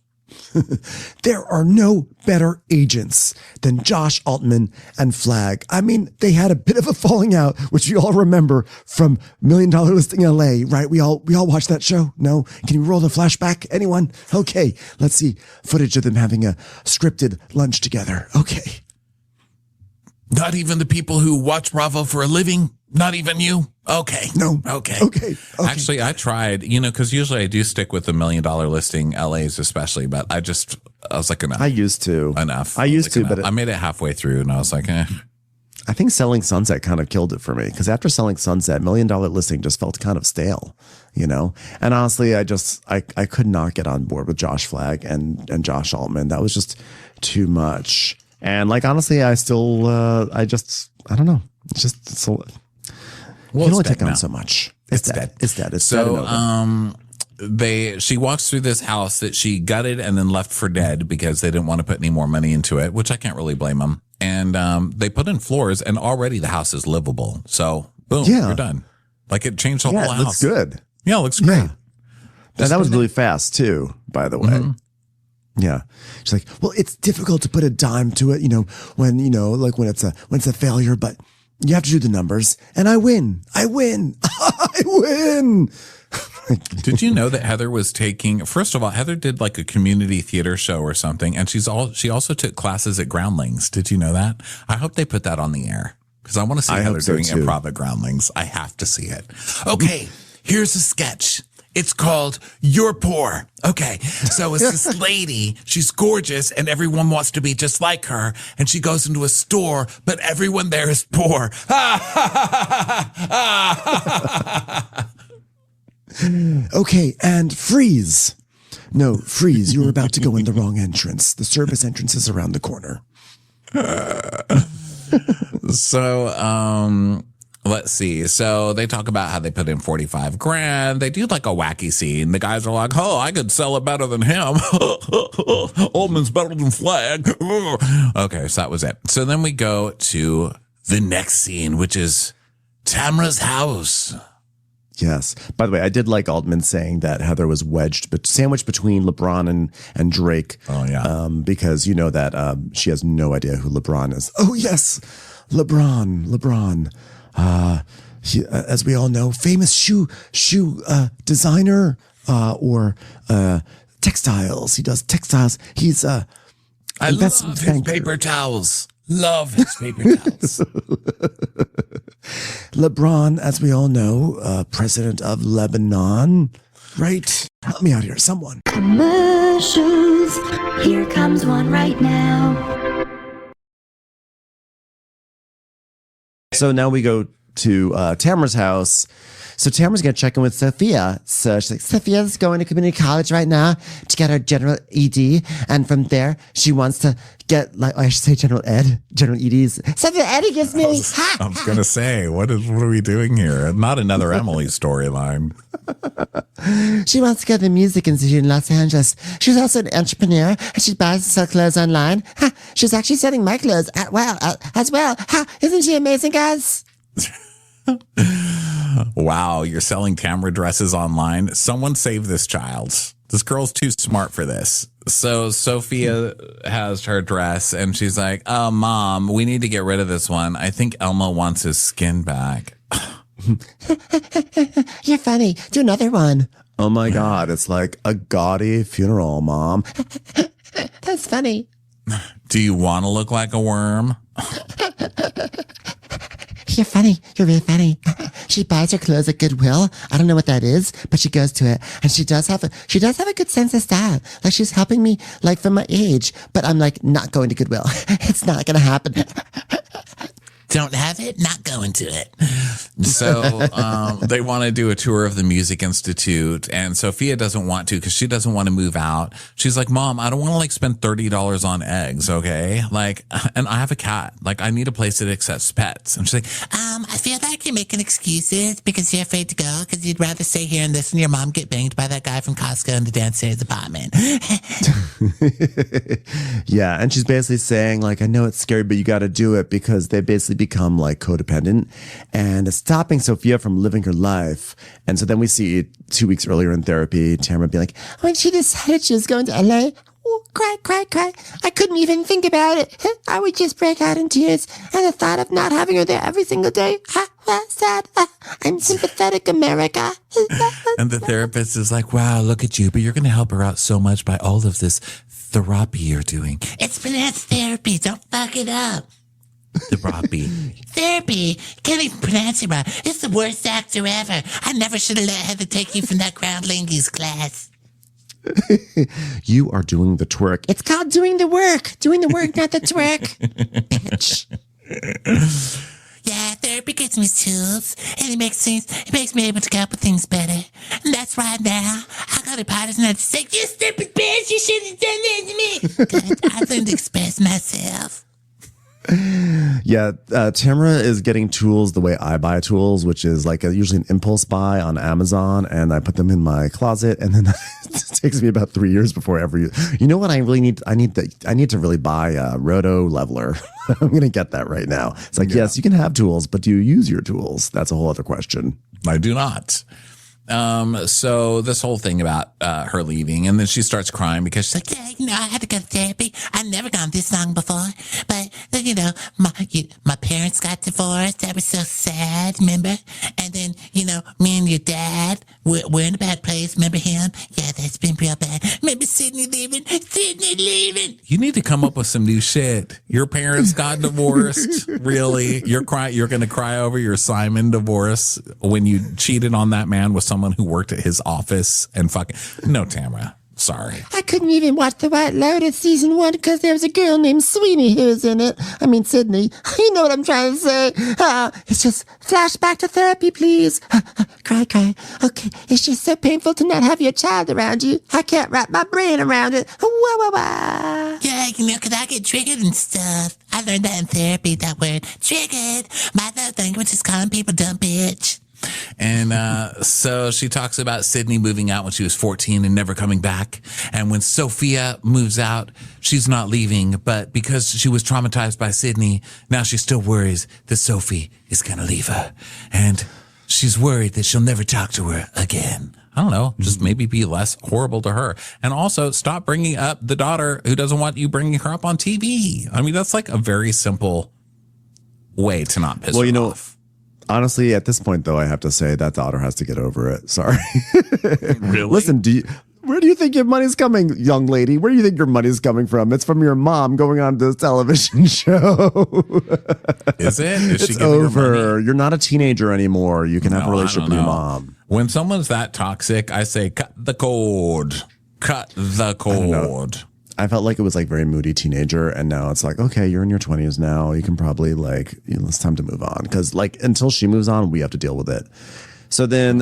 There are no better agents than Josh Altman and Flag. I mean, they had a bit of a falling out, which we all remember from $1 Million Listing LA, right? We all watched that show. No? Can you roll the flashback? Anyone? Okay. Let's see footage of them having a scripted lunch together. Okay. Not even the people who watch Bravo for a living? Not even you? Okay. No. Okay. Actually, I tried, because usually I do stick with the $1 Million Listing LAs especially, but I was like, enough. I used to. Enough. I used to, enough. but I made it halfway through and I was like, eh. I think Selling Sunset kind of killed it for me because after Selling Sunset, $1 Million Listing just felt kind of stale, And honestly, I could not get on board with Josh Flag and Josh Altman. That was just too much. And honestly, I still, I don't know. It's just so. You can only take on so much. It's dead. It's dead. It's so, dead. She walks through this house that she gutted and then left for dead because they didn't want to put any more money into it, which I can't really blame them. And they put in floors and already the house is livable. So boom, you're done. It changed the whole house. It looks good. Yeah, it looks great. And that was really fast too, by the way. Mm-hmm. Yeah. She's like, well, it's difficult to put a dime to it, when it's a failure, but you have to do the numbers and I win. I win. Did you know that Heather was first of all, Heather did a community theater show or something. And she also took classes at Groundlings. Did you know that? I hope they put that on the air because I want to see Heather doing improv at Groundlings. I have to see it. Okay. Here's a sketch. It's called You're Poor. Okay. So it's this lady. She's gorgeous and everyone wants to be just like her. And she goes into a store, but everyone there is poor. Okay. And freeze. No, freeze. You're about to go in the wrong entrance. The service entrance is around the corner. So, let's see. So they talk about how they put in $45,000. They do a wacky scene. The guys are like, oh, I could sell it better than him. Altman's better than Flag. Okay, so that was it. So then we go to the next scene, which is Tamra's house. Yes. By the way, I did like Altman saying that Heather was sandwiched between LeBron and Drake. Oh, yeah. Because that she has no idea who LeBron is. Oh, yes. LeBron. He, as we all know, famous shoe designer or textiles. He does textiles. He's I love his paper towels. Love his paper towels. LeBron, as we all know, president of Lebanon. Right? Help me out here, someone. Commercials. Here comes one right now. So now we go to Tamra's house. So Tamra's going to check in with Sophia. So she's like, Sophia's going to community college right now to get her general ED. And from there, she wants to get, I should say general EDs. Sophia, Eddie gives me. I was going to say, what are we doing here? Not another Emily storyline. She wants to get the music institute in Los Angeles. She's also an entrepreneur and she buys and sells clothes online. She's actually selling my clothes as well. Isn't she amazing, guys? Wow, you're selling Tamra dresses online. Someone save this child. This girl's too smart for this. So Sophia has her dress and she's like, oh, Mom, we need to get rid of this one. I think Elmo wants his skin back. You're funny. Do another one. Oh my God. It's like a gaudy funeral, Mom. That's funny. Do you want to look like a worm? You're funny. You're really funny. She buys her clothes at Goodwill. I don't know what that is, but she goes to it, and she does have a good sense of style. Like she's helping me, like for my age. But I'm like not going to Goodwill. It's not gonna happen. Don't have it, not going to it. So they want to do a tour of the Music Institute, and Sophia doesn't want to because she doesn't want to move out. She's like, Mom, I don't want to like spend $30 on eggs, okay? Like, and I have a cat. Like, I need a place that accepts pets. And she's like, I feel like you're making excuses because you're afraid to go because you'd rather stay here and listen to your mom get banged by that guy from Costco in the downstairs apartment. Yeah, and she's basically saying like, I know it's scary, but you got to do it because they basically become like codependent and it's stopping Sophia from living her life. And so then we see 2 weeks earlier in therapy, Tamra be like, When she decided she was going to LA, cry. I couldn't even think about it. I would just break out in tears. And the thought of not having her there every single day, sad. I'm sympathetic, America. and the therapist is like, wow, look at you, but you're going to help her out so much by all of this therapy you're doing. It's pronounced therapy. Don't fuck it up. Therapy. Therapy. Can't even pronounce it right. It's the worst actor ever. I never should have let Heather take you from that groundlings class. You are doing the twerk. It's called doing the work. Doing the work, not the twerk. Bitch. Yeah, therapy gives me tools, and it makes me able to cope with things better. And that's why now I go to parties and I just say, you stupid bitch, you shouldn't have done that to me. 'Cause I've learned to express myself. Yeah, Tamra is getting tools the way I buy tools, which is like usually an impulse buy on Amazon, and I put them in my closet, and then it takes me about 3 years before every. You know what I really need? I need to really buy a roto leveler. I'm gonna get that right now. It's like yes, you can have tools, but do you use your tools? That's a whole other question. I do not. So this whole thing about her leaving, and then she starts crying because she's like, Yeah, I had to go to therapy. I'd never gone this long before. But, my parents got divorced. That was so sad, remember? And then, me and your dad, we're in a bad place. Remember him? Yeah, that's been real bad. Remember Sydney leaving? you need to come up with some new shit. Your parents got divorced. Really? You're going to cry over your Simon divorce when you cheated on that man with someone who worked at his office and fucking. No, Tamra. Sorry. I couldn't even watch The White Lotus season 1 because there was a girl named Sweeney who was in it. I mean, Sydney. You know what I'm trying to say. It's just flashback to therapy, please. Cry. Okay. It's just so painful to not have your child around you. I can't wrap my brain around it. Wah. Yeah, because I get triggered and stuff. I learned that in therapy, that word. Triggered. My love language is calling people dumb bitch. And so she talks about Sydney moving out when she was 14 and never coming back. And when Sophia moves out, she's not leaving. But because she was traumatized by Sydney, now she still worries that Sophie is going to leave her. And she's worried that she'll never talk to her again. I don't know, just maybe be less horrible to her. And also stop bringing up the daughter who doesn't want you bringing her up on TV. I mean, that's like a very simple way to not piss her off. Honestly, at this point, though, I have to say that daughter has to get over it. Sorry. Really? Listen, where do you think your money's coming, young lady? Where do you think your money's coming from? It's from your mom going on to this television show. Is it? Is she it's giving her over. money? You're not a teenager anymore. You can have a relationship with your mom. When someone's that toxic, I say, cut the cord. Cut the cord. I felt like it was like very moody teenager, and now it's like, okay, you're in your 20s now. You can probably it's time to move on, because like until she moves on, we have to deal with it. So then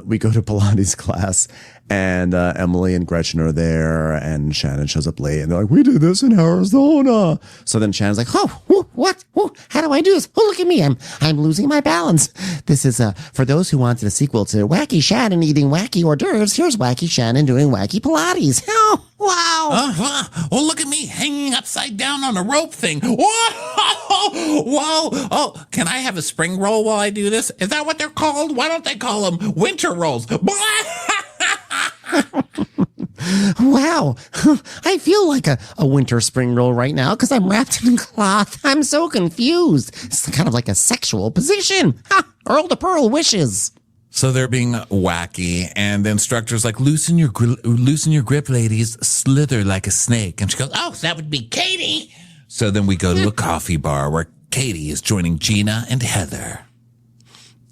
we go to Pilates class, and Emily and Gretchen are there, and Shannon shows up late, and they're like, we did this in Arizona. So then Shannon's like, what? How do I do this? Oh, look at me. I'm losing my balance. This is for those who wanted a sequel to Wacky Shannon eating wacky hors d'oeuvres. Here's Wacky Shannon doing wacky Pilates. Oh, wow. Oh, look at me hanging upside down on a rope thing. Whoa! Oh, can I have a spring roll while I do this? Is that what they're called? Why don't they call them winter rolls? Wow, I feel like a winter spring roll right now because I'm wrapped in cloth. I'm so confused. It's kind of like a sexual position. Ha! Earl to Pearl wishes. So they're being wacky, and the instructor's like, loosen your grip, ladies, slither like a snake. And she goes, Oh, that would be Katie. so then we go to a coffee bar where Katie is joining Gina and Heather.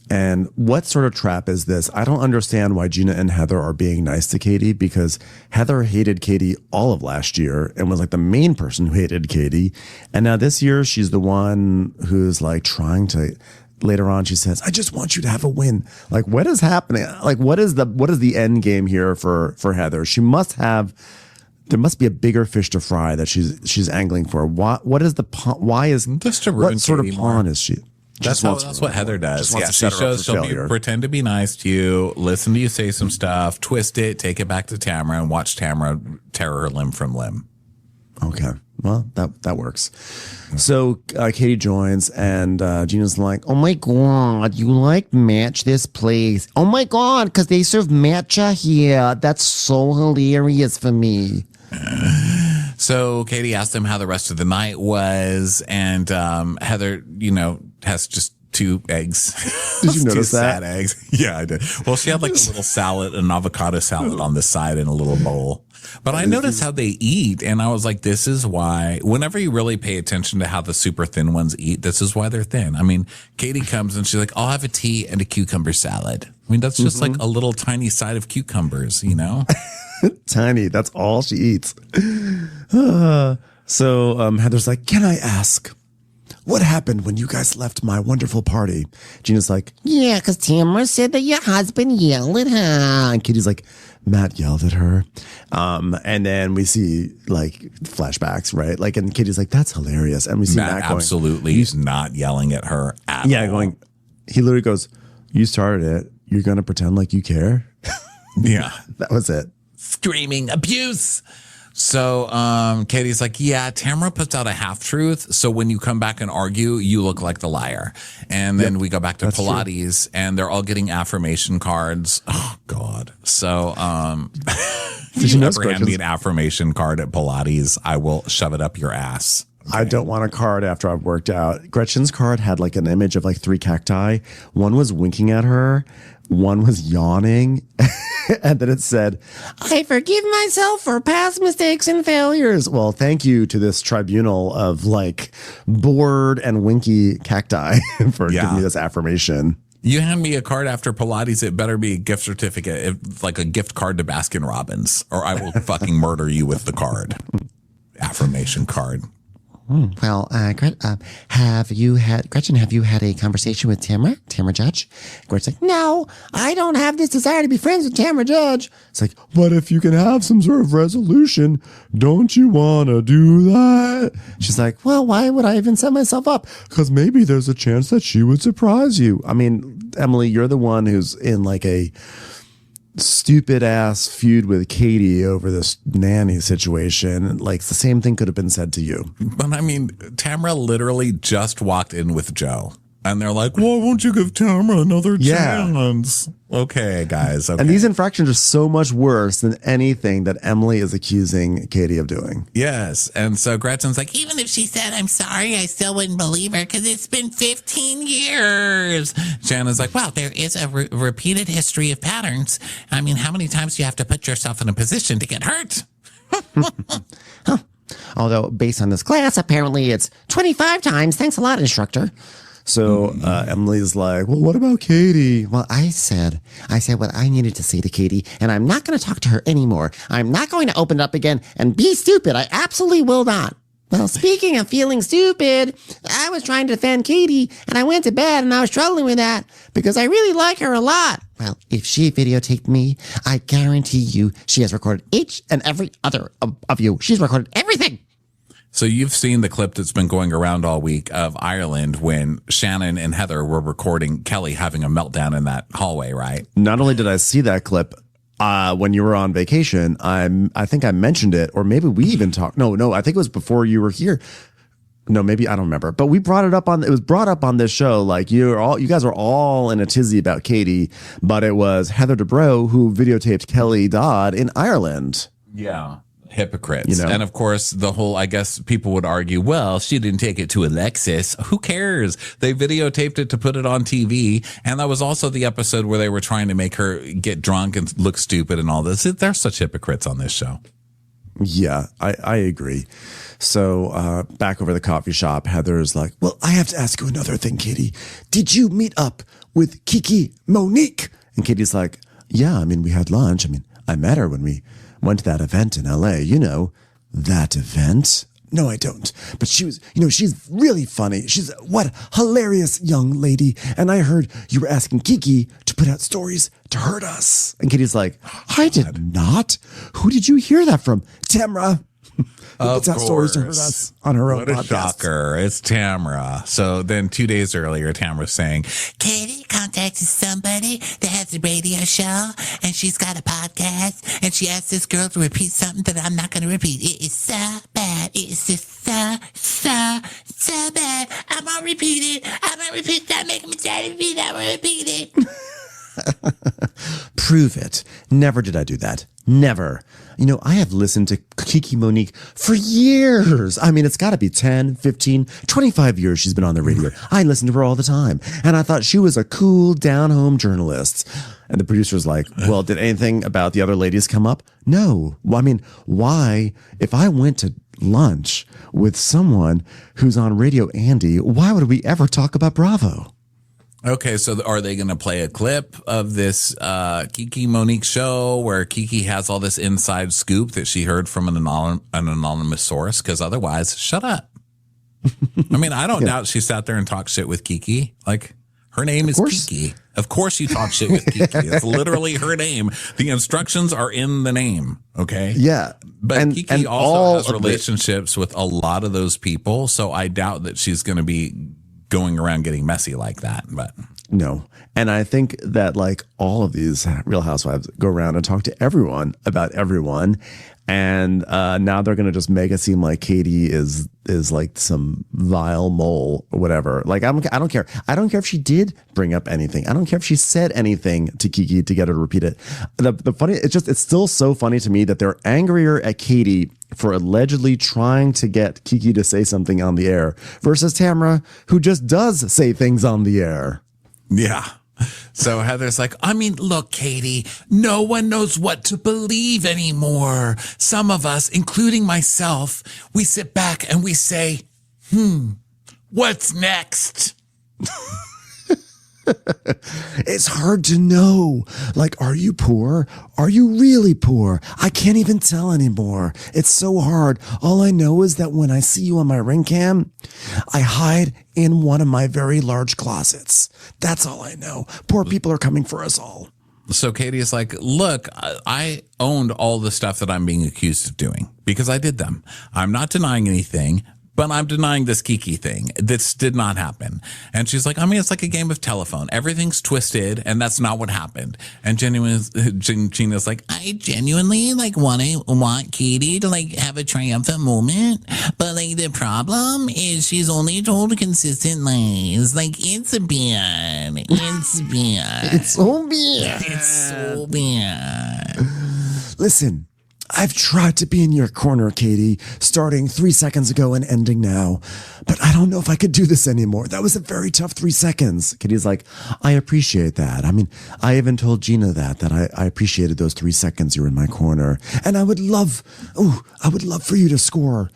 And what sort of trap is this? I don't understand why Gina and Heather are being nice to Katie, because Heather hated Katie all of last year and was like the main person who hated Katie. And now this year, she's the one who's like trying to, later on, she says, I just want you to have a win. Like, what is happening? Like, what is the end game here for Heather? She must have, there must be a bigger fish to fry that she's angling for. What is the pawn? Why is, Just to ruin what sort of Katie pawn more. is she? That's what Heather does. Just wants Yeah, to she set her up shows for failure. pretend to be nice to you, listen to you say some stuff, twist it, take it back to Tamra, and watch Tamra tear her limb from limb. Okay. Well, that works. So Katie joins, and Gina's like, Oh my God, you like match this place. Oh my God, because they serve matcha here. That's so hilarious for me. So Katie asked them how the rest of the night was, and Heather, has just 2 eggs. Did you notice two that? sad eggs? Yeah, I did. Well, she had like a little salad, an avocado salad on the side in a little bowl. But I noticed how they eat, and I was like, this is why, whenever you really pay attention to how the super thin ones eat, this is why they're thin. I mean, Katie comes and she's like, I'll have a tea and a cucumber salad. I mean, that's just like a little tiny side of cucumbers, tiny. That's all she eats. So Heather's like, can I ask, what happened when you guys left my wonderful party? Gina's like, Yeah, because Tamra said that your husband yelled at her. and Katie's like, Matt yelled at her. And then we see like flashbacks, right? Like, and Katie's like, that's hilarious. And we see Matt Matt going, absolutely is not yelling at her at all. He literally goes, you started it. You're going to pretend like you care. Yeah. That was it. Screaming abuse. So Katie's like, yeah, Tamra puts out a half truth. So when you come back and argue, you look like the liar. And then we go back to Pilates, and they're all getting affirmation cards. Oh God. So if you ever hand me an affirmation card at Pilates, I will shove it up your ass. I don't want a card after I've worked out. Gretchen's card had like an image of like 3 cacti. One was winking at her. One was yawning. And then it said, I forgive myself for past mistakes and failures. Well, thank you to this tribunal of like bored and winky cacti for giving me this affirmation. You hand me a card after Pilates, it better be a gift certificate, like a gift card to Baskin Robbins, or I will fucking murder you with the card. Affirmation card. Well, have you had a conversation with Tamra Judge? Gretchen's like, no, I don't have this desire to be friends with Tamra Judge. It's like, but if you can have some sort of resolution, don't you want to do that? She's like, well, why would I even set myself up? Because maybe there's a chance that she would surprise you. I mean, Emily, you're the one who's in like a stupid ass feud with Katie over this nanny situation. Like the same thing could have been said to you. But I mean, Tamra literally just walked in with Joe, and they're like, "Why won't you give Tamra another chance?" Okay, guys. Okay. And these infractions are so much worse than anything that Emily is accusing Katie of doing. Yes, and so Gretchen's like, Even if she said I'm sorry, I still wouldn't believe her because it's been 15 years. Shannon's like, Well, there is a repeated history of patterns. I mean, how many times do you have to put yourself in a position to get hurt? Although, based on this class, apparently it's 25 times. Thanks a lot, instructor. So Emily's like, well, what about Katie? Well, I said what I needed to say to Katie, and I'm not going to talk to her anymore. I'm not going to open it up again and be stupid. I absolutely will not. Well, speaking of feeling stupid, I was trying to defend Katie, and I went to bed, and I was struggling with that because I really like her a lot. Well, if she videotaped me, I guarantee you she has recorded each and every other of you. She's recorded everything. So you've seen the clip that's been going around all week of Ireland when Shannon and Heather were recording Kelly having a meltdown in that hallway, right? Not only did I see that clip when you were on vacation, I think I mentioned it, or maybe we even talked. No, I think it was before you were here. No, maybe I don't remember. But we brought it up it was brought up on this show. Like you guys were all in a tizzy about Katie, but it was Heather Dubrow who videotaped Kelly Dodd in Ireland. Yeah. Hypocrites. And of course, the whole, I guess people would argue, well, she didn't take it to Alexis. Who cares? They videotaped it to put it on TV. And that was also the episode where they were trying to make her get drunk and look stupid and all this. They're such hypocrites on this show. Yeah, I agree. So back over the coffee shop, Heather's like, well, I have to ask you another thing, Katie. Did you meet up with Kiki Monique? And Katie's like, yeah, I mean, we had lunch. I mean, I met her when we went to that event in LA. You know, that event? No, I don't. But she was, she's really funny. She's what hilarious young lady. And I heard you were asking Kiki to put out stories to hurt us. And Katie's like, I did not. Who did you hear that from? Tamra. Puts out stories to hurt us on her own podcast. What a shocker. It's Tamra. So then 2 days earlier, Tamra's saying, Katie contacted somebody that has a radio show and she's got a podcast and she asked this girl to repeat something that I'm not going to repeat. It is so bad. It is just so bad. I'm going to repeat it. I'm going to repeat that. Make me try to repeat that. I'm going to repeat it. Prove it. Never did I do that. Never. I have listened to Kiki Monique for years. I mean, it's got to be 10, 15, 25 years she's been on the radio. I listen to her all the time. And I thought she was a cool, down-home journalist. And the producer's like, well, did anything about the other ladies come up? No. Well, I mean, why? If I went to lunch with someone who's on Radio Andy, why would we ever talk about Bravo? okay, so are they going to play a clip of this Kiki Monique show where Kiki has all this inside scoop that she heard from an anonymous source? Because otherwise, shut up. I mean, I don't doubt she sat there and talked shit with Kiki. Like, her name is Kiki. Of course you talk shit with Kiki. It's literally her name. The instructions are in the name, okay? Yeah. But Kiki also has relationships with a lot of those people, so I doubt that she's going to be going around getting messy like that. But no. And I think that like all of these Real Housewives go around and talk to everyone about everyone. And now they're going to just make it seem like Katie is like some vile mole or whatever. Like, I don't care. I don't care if she did bring up anything. I don't care if she said anything to Kiki to get her to repeat it. The funny, it's still so funny to me that they're angrier at Katie for allegedly trying to get Kiki to say something on the air versus Tamra, who just does say things on the air. yeah. So Heather's like, I mean, look, Katie, no one knows what to believe anymore. Some of us, including myself, we sit back and we say, what's next? It's hard to know. Like, are you poor? Are you really poor? I can't even tell anymore. It's so hard. All I know is that when I see you on my ring cam, I hide in one of my very large closets. That's all I know. Poor people are coming for us all. so Katie is like, look, I owned all the stuff that I'm being accused of doing because I did them. I'm not denying anything, but I'm denying this Kiki thing. This did not happen. And she's like, I mean, it's like a game of telephone. Everything's twisted, and that's not what happened. And Gina's like, I genuinely want Katie to have a triumphant moment, but the problem is she's only told consistent lies. It's bad. It's bad. It's so bad. It's so bad. Listen. I've tried to be in your corner, Katie, starting 3 seconds ago and ending now, but I don't know if I could do this anymore. That was a very tough 3 seconds. Katie's like, I appreciate that. I mean, I even told Gina that I appreciated those 3 seconds you were in my corner. And I would love for you to score.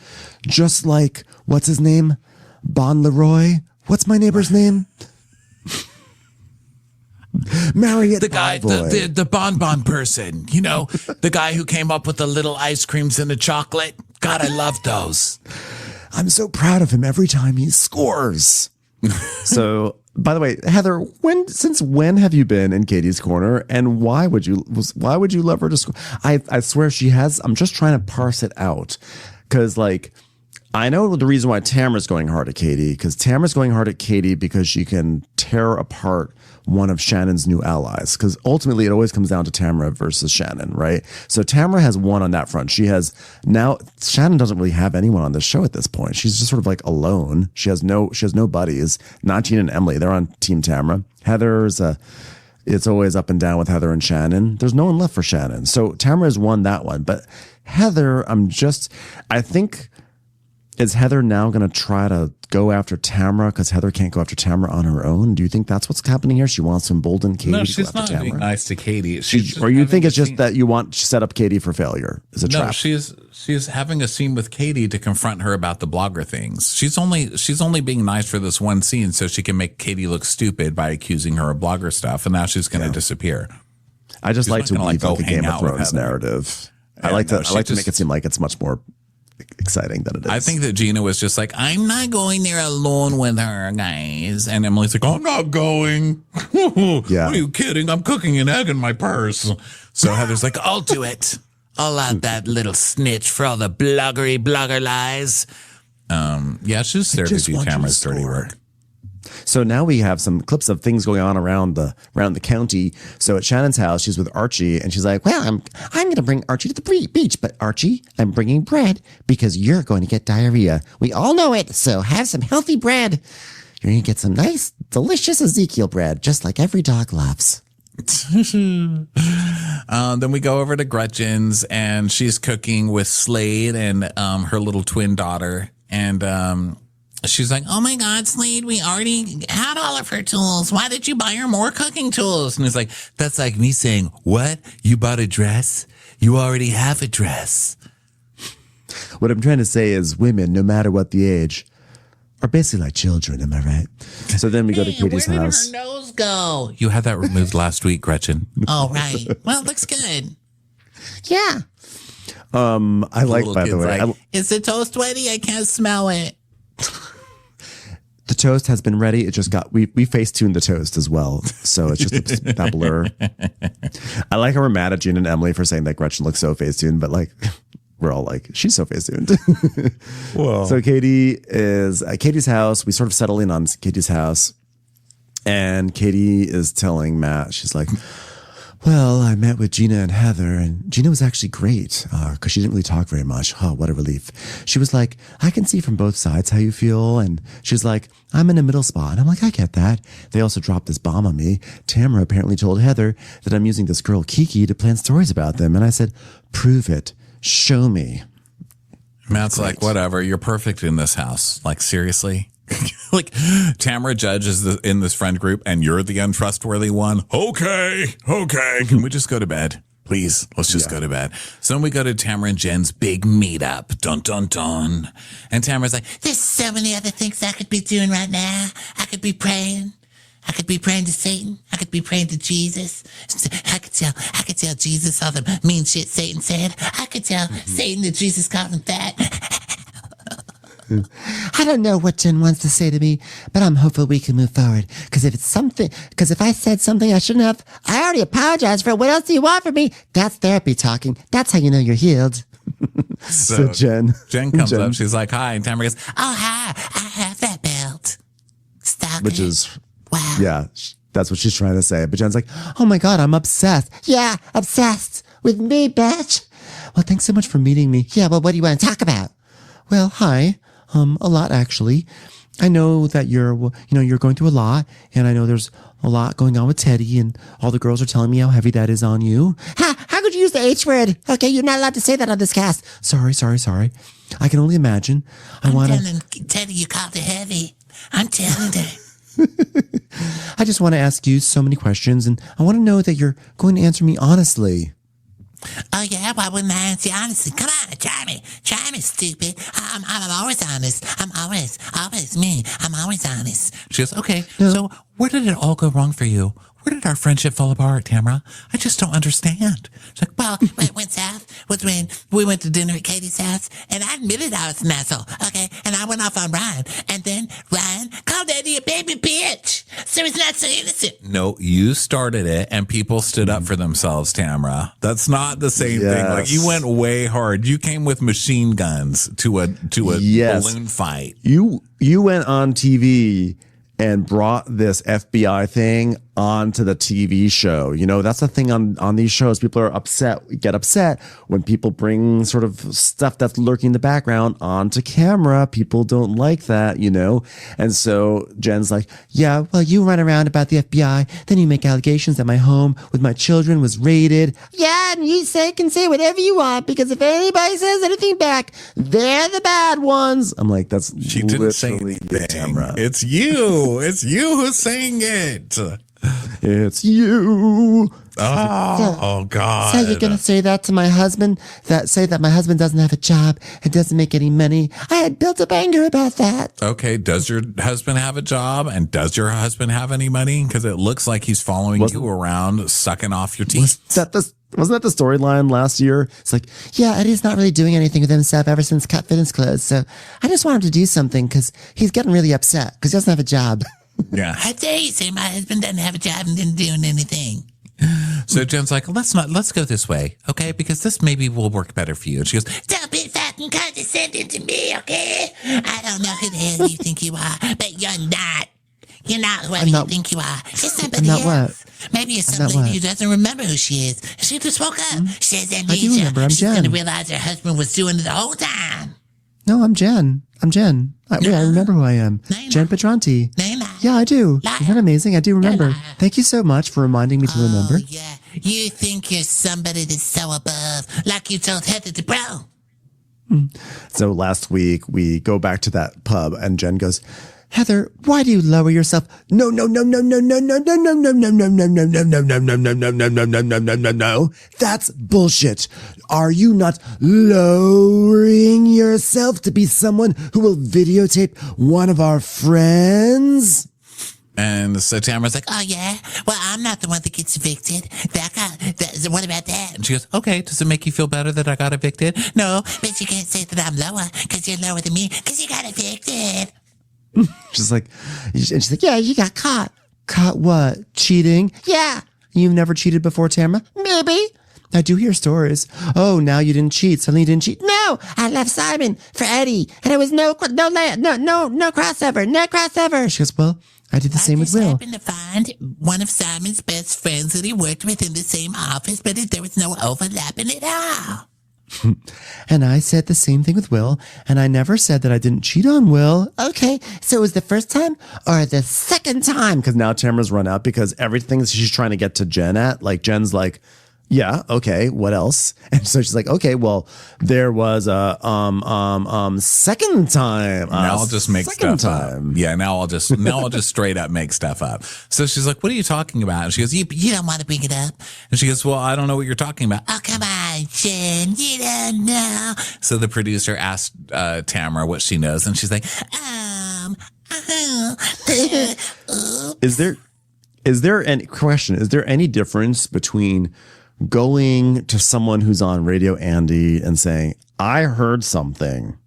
Just like, what's his name? Bon Leroy? What's my neighbor's name? Marriott, the guy, the bonbon person, the guy who came up with the little ice creams and the chocolate. God, I love those. I'm so proud of him every time he scores. So, by the way, Heather, since when have you been in Katie's corner, and why would you love her to score? I swear she has. I'm just trying to parse it out because I know the reason why Tamra's going hard at Katie, because Tamra's going hard at Katie because she can tear apart one of Shannon's new allies, because ultimately it always comes down to Tamra versus Shannon, right? So Tamra has won on that front. Shannon doesn't really have anyone on the show at this point. She's just sort of alone. She has no buddies. Not Gina and Emily. They're on Team Tamra. Heather's it's always up and down with Heather and Shannon. There's no one left for Shannon. So Tamra has won that one, but Heather, I think, is Heather now going to try to go after Tamra because Heather can't go after Tamra on her own? Do you think that's what's happening here? She wants to embolden Katie No, to go she's after not Tamra? being nice to Katie. Or you think it's just that you want to set up Katie for failure? Is a No, trap? she's having a scene with Katie to confront her about the blogger things. She's only being nice for this one scene so she can make Katie look stupid by accusing her of blogger stuff, and now she's going to disappear. I just like to not gonna, weave go like a hang Game of out with Thrones Heather. narrative. Yeah, I like no, to make it seem like it's much more exciting than it is. I think that Gina was just like, I'm not going there alone with her, guys. And Emily's like, I'm not going. Yeah. What are you kidding? I'm cooking an egg in my purse. So Heather's like, I'll do it. I'll out that little snitch for all the blogger lies. yeah, she's there to just do want you to Tamara's dirty score. work. So now we have some clips of things going on around the county. So at Shannon's house, she's with Archie, and she's like, "Well, I'm going to bring Archie to the beach, but Archie, I'm bringing bread because you're going to get diarrhea. We all know it. So have some healthy bread. You're going to get some nice, delicious Ezekiel bread, just like every dog loves." Then we go over to Gretchen's, and she's cooking with Slade and her little twin daughter, and she's like, "Oh my God, Slade, we already had all of her tools. Why did you buy her more cooking tools?" And he's like, That's like me saying, what? You bought a dress? You already have a dress. What I'm trying to say is women, no matter what the age, are basically like children. Am I right? So then we go to Katie's Where did house. her nose go? "You had that removed last week, Gretchen." Oh, right. Well, it looks good. Yeah. I like, little by the kid's way, like, Is the toast ready? I can't smell it. the toast has been ready. It just got, we face-tuned the toast as well. So it's just a blur. I like how we're mad at Gina and Emily for saying that Gretchen looks so face-tuned, but like, we're all like, she's so face-tuned. Whoa. So Katie is at Katie's house. We sort of settle in on Katie's house. And Katie is telling Matt, she's like, "Well, I met with Gina and Heather, and Gina was actually great because she didn't really talk very much. Oh, what a relief." She was like, "I can see from both sides how you feel." And she's like, "I'm in a middle spot." And I'm like, "I get that." They also dropped this bomb on me. Tamra apparently told Heather that I'm using this girl Kiki to plan stories about them. And I said, "Prove it. Show me." Matt's like, "Whatever, you're perfect in this house." Like, seriously? Like, Tamra Judge is in this friend group, and you're the untrustworthy one? Okay. Can we just go to bed? Please, let's just go to bed. So then we go to Tamra and Jen's big meetup. Dun, dun, dun. And Tamra's like, There's so many other things I could be doing right now. I could be praying. I could be praying to Satan. I could be praying to Jesus. I could tell Jesus all the mean shit Satan said. I could tell Satan that Jesus called him fat. I don't know what Jen wants to say to me, but I'm hopeful we can move forward. Because if I said something I shouldn't have, I already apologized for it. What else do you want from me? That's therapy talking. That's how you know you're healed. So Jen comes up. She's like, "Hi." And Tamra goes, Oh, hi. I have that belt. Stop which it. is, Wow. yeah, that's what she's trying to say. But Jen's like, "Oh my God, I'm obsessed." Yeah, obsessed with me, bitch. "Well, thanks so much for meeting me." Yeah, well, what do you want to talk about? "Well, hi. A lot actually. I know that you're going through a lot, and I know there's a lot going on with Teddy, and all the girls are telling me how heavy that is on you." How could you use the H word? Okay, you're not allowed to say that on this cast. Sorry. I can only imagine. I'm telling Teddy you called her heavy. I'm telling her. I just want to ask you so many questions, and I want to know that you're going to answer me honestly. Oh, yeah? Why wouldn't I answer you honestly? Come on, try me. Try me, stupid. I'm always honest. I'm always me. I'm always honest. She goes, "Okay, so where did it all go wrong for you? Where did our friendship fall apart, Tamra? I just don't understand." She's like, Well, what went south was when we went to dinner at Katie's house, and I admitted I was an asshole, okay? And I went off on Ryan, and then Ryan called Eddie a baby bitch. So he's not so innocent. "No, you started it, and people stood up for themselves, Tamra. That's not the same thing. Like, you went way hard. You came with machine guns to a balloon fight." You went on TV and brought this FBI thing onto the TV show. You know, that's the thing on these shows. People are get upset when people bring sort of stuff that's lurking in the background onto camera. People don't like that, you know? And so Jen's like, yeah, well, you run around about the FBI, then you make allegations that my home with my children was raided. Yeah, and you can say whatever you want, because if anybody says anything back, they're the bad ones. I'm like, She didn't say anything. Tamra. It's you. It's you who's saying it. It's you. Oh God. So you're going to say that to my husband? Say that my husband doesn't have a job and doesn't make any money? I had built up anger about that. Okay, does your husband have a job, and does your husband have any money? Because it looks like he's following you around, sucking off your teeth. Wasn't that the storyline last year? It's like, yeah, Eddie's not really doing anything with himself ever since Cut Fitness closed. So I just want him to do something because he's getting really upset because he doesn't have a job. Yeah. How dare you say my husband doesn't have a job and didn't do anything? So Jen's like, let's go this way, okay? Because this maybe will work better for you. And she goes, Don't be fucking condescending to me, okay? I don't know who the hell you think you are, but you're not. You're not whoever you think you are. It's somebody else. Maybe it's some lady who doesn't remember who she is. She just woke up. She has amnesia. I do remember. I'm She's Jen. going to realize her husband was doing it the whole time. no, I'm Jen. I remember who I am. No, you're Jen not. Petranti. No, you're not. Yeah, I do. Liar. Isn't that amazing? I do remember. liar. Thank you so much for reminding me to remember. Oh, yeah. You think you're somebody that's so above, like you told Heather to bro. So last week we go back to that pub and Jen goes, Heather, why do you lower yourself? No. That's bullshit. Are you not lowering yourself to be someone who will videotape one of our friends? and so Tamara's like, Oh, yeah? Well, I'm not the one that gets evicted. What about that? and she goes, okay, does it make you feel better that I got evicted? No. But you can't say that I'm lower because you're lower than me because you got evicted. She's like, yeah, you got caught. Caught what? Cheating? Yeah, You've never cheated before, Tamara? maybe. I do hear stories. Oh, now you didn't cheat. Suddenly you didn't cheat. No, I left Simon for Eddie, and it was no crossover, no crossover. She goes, well, I did the same with I just Will. happened to find one of Simon's best friends that he worked with in the same office, but there was no overlapping at all. And I said the same thing with Will, and I never said that I didn't cheat on Will. Okay, so it was the first time or the second time? Because now Tamara's run out because everything she's trying to get to Jen at, like Jen's like, yeah, okay, what else? And so she's like, okay, well, there was a second time. Now I'll just make second stuff time. up. Yeah, now I'll just straight up make stuff up. So she's like, what are you talking about? And she goes, You don't want to bring it up. and she goes, well, I don't know what you're talking about. Oh, come on, Jen. You don't know. So the producer asked Tamara what she knows, and she's like, Is there any difference between going to someone who's on Radio Andy and saying, I heard something,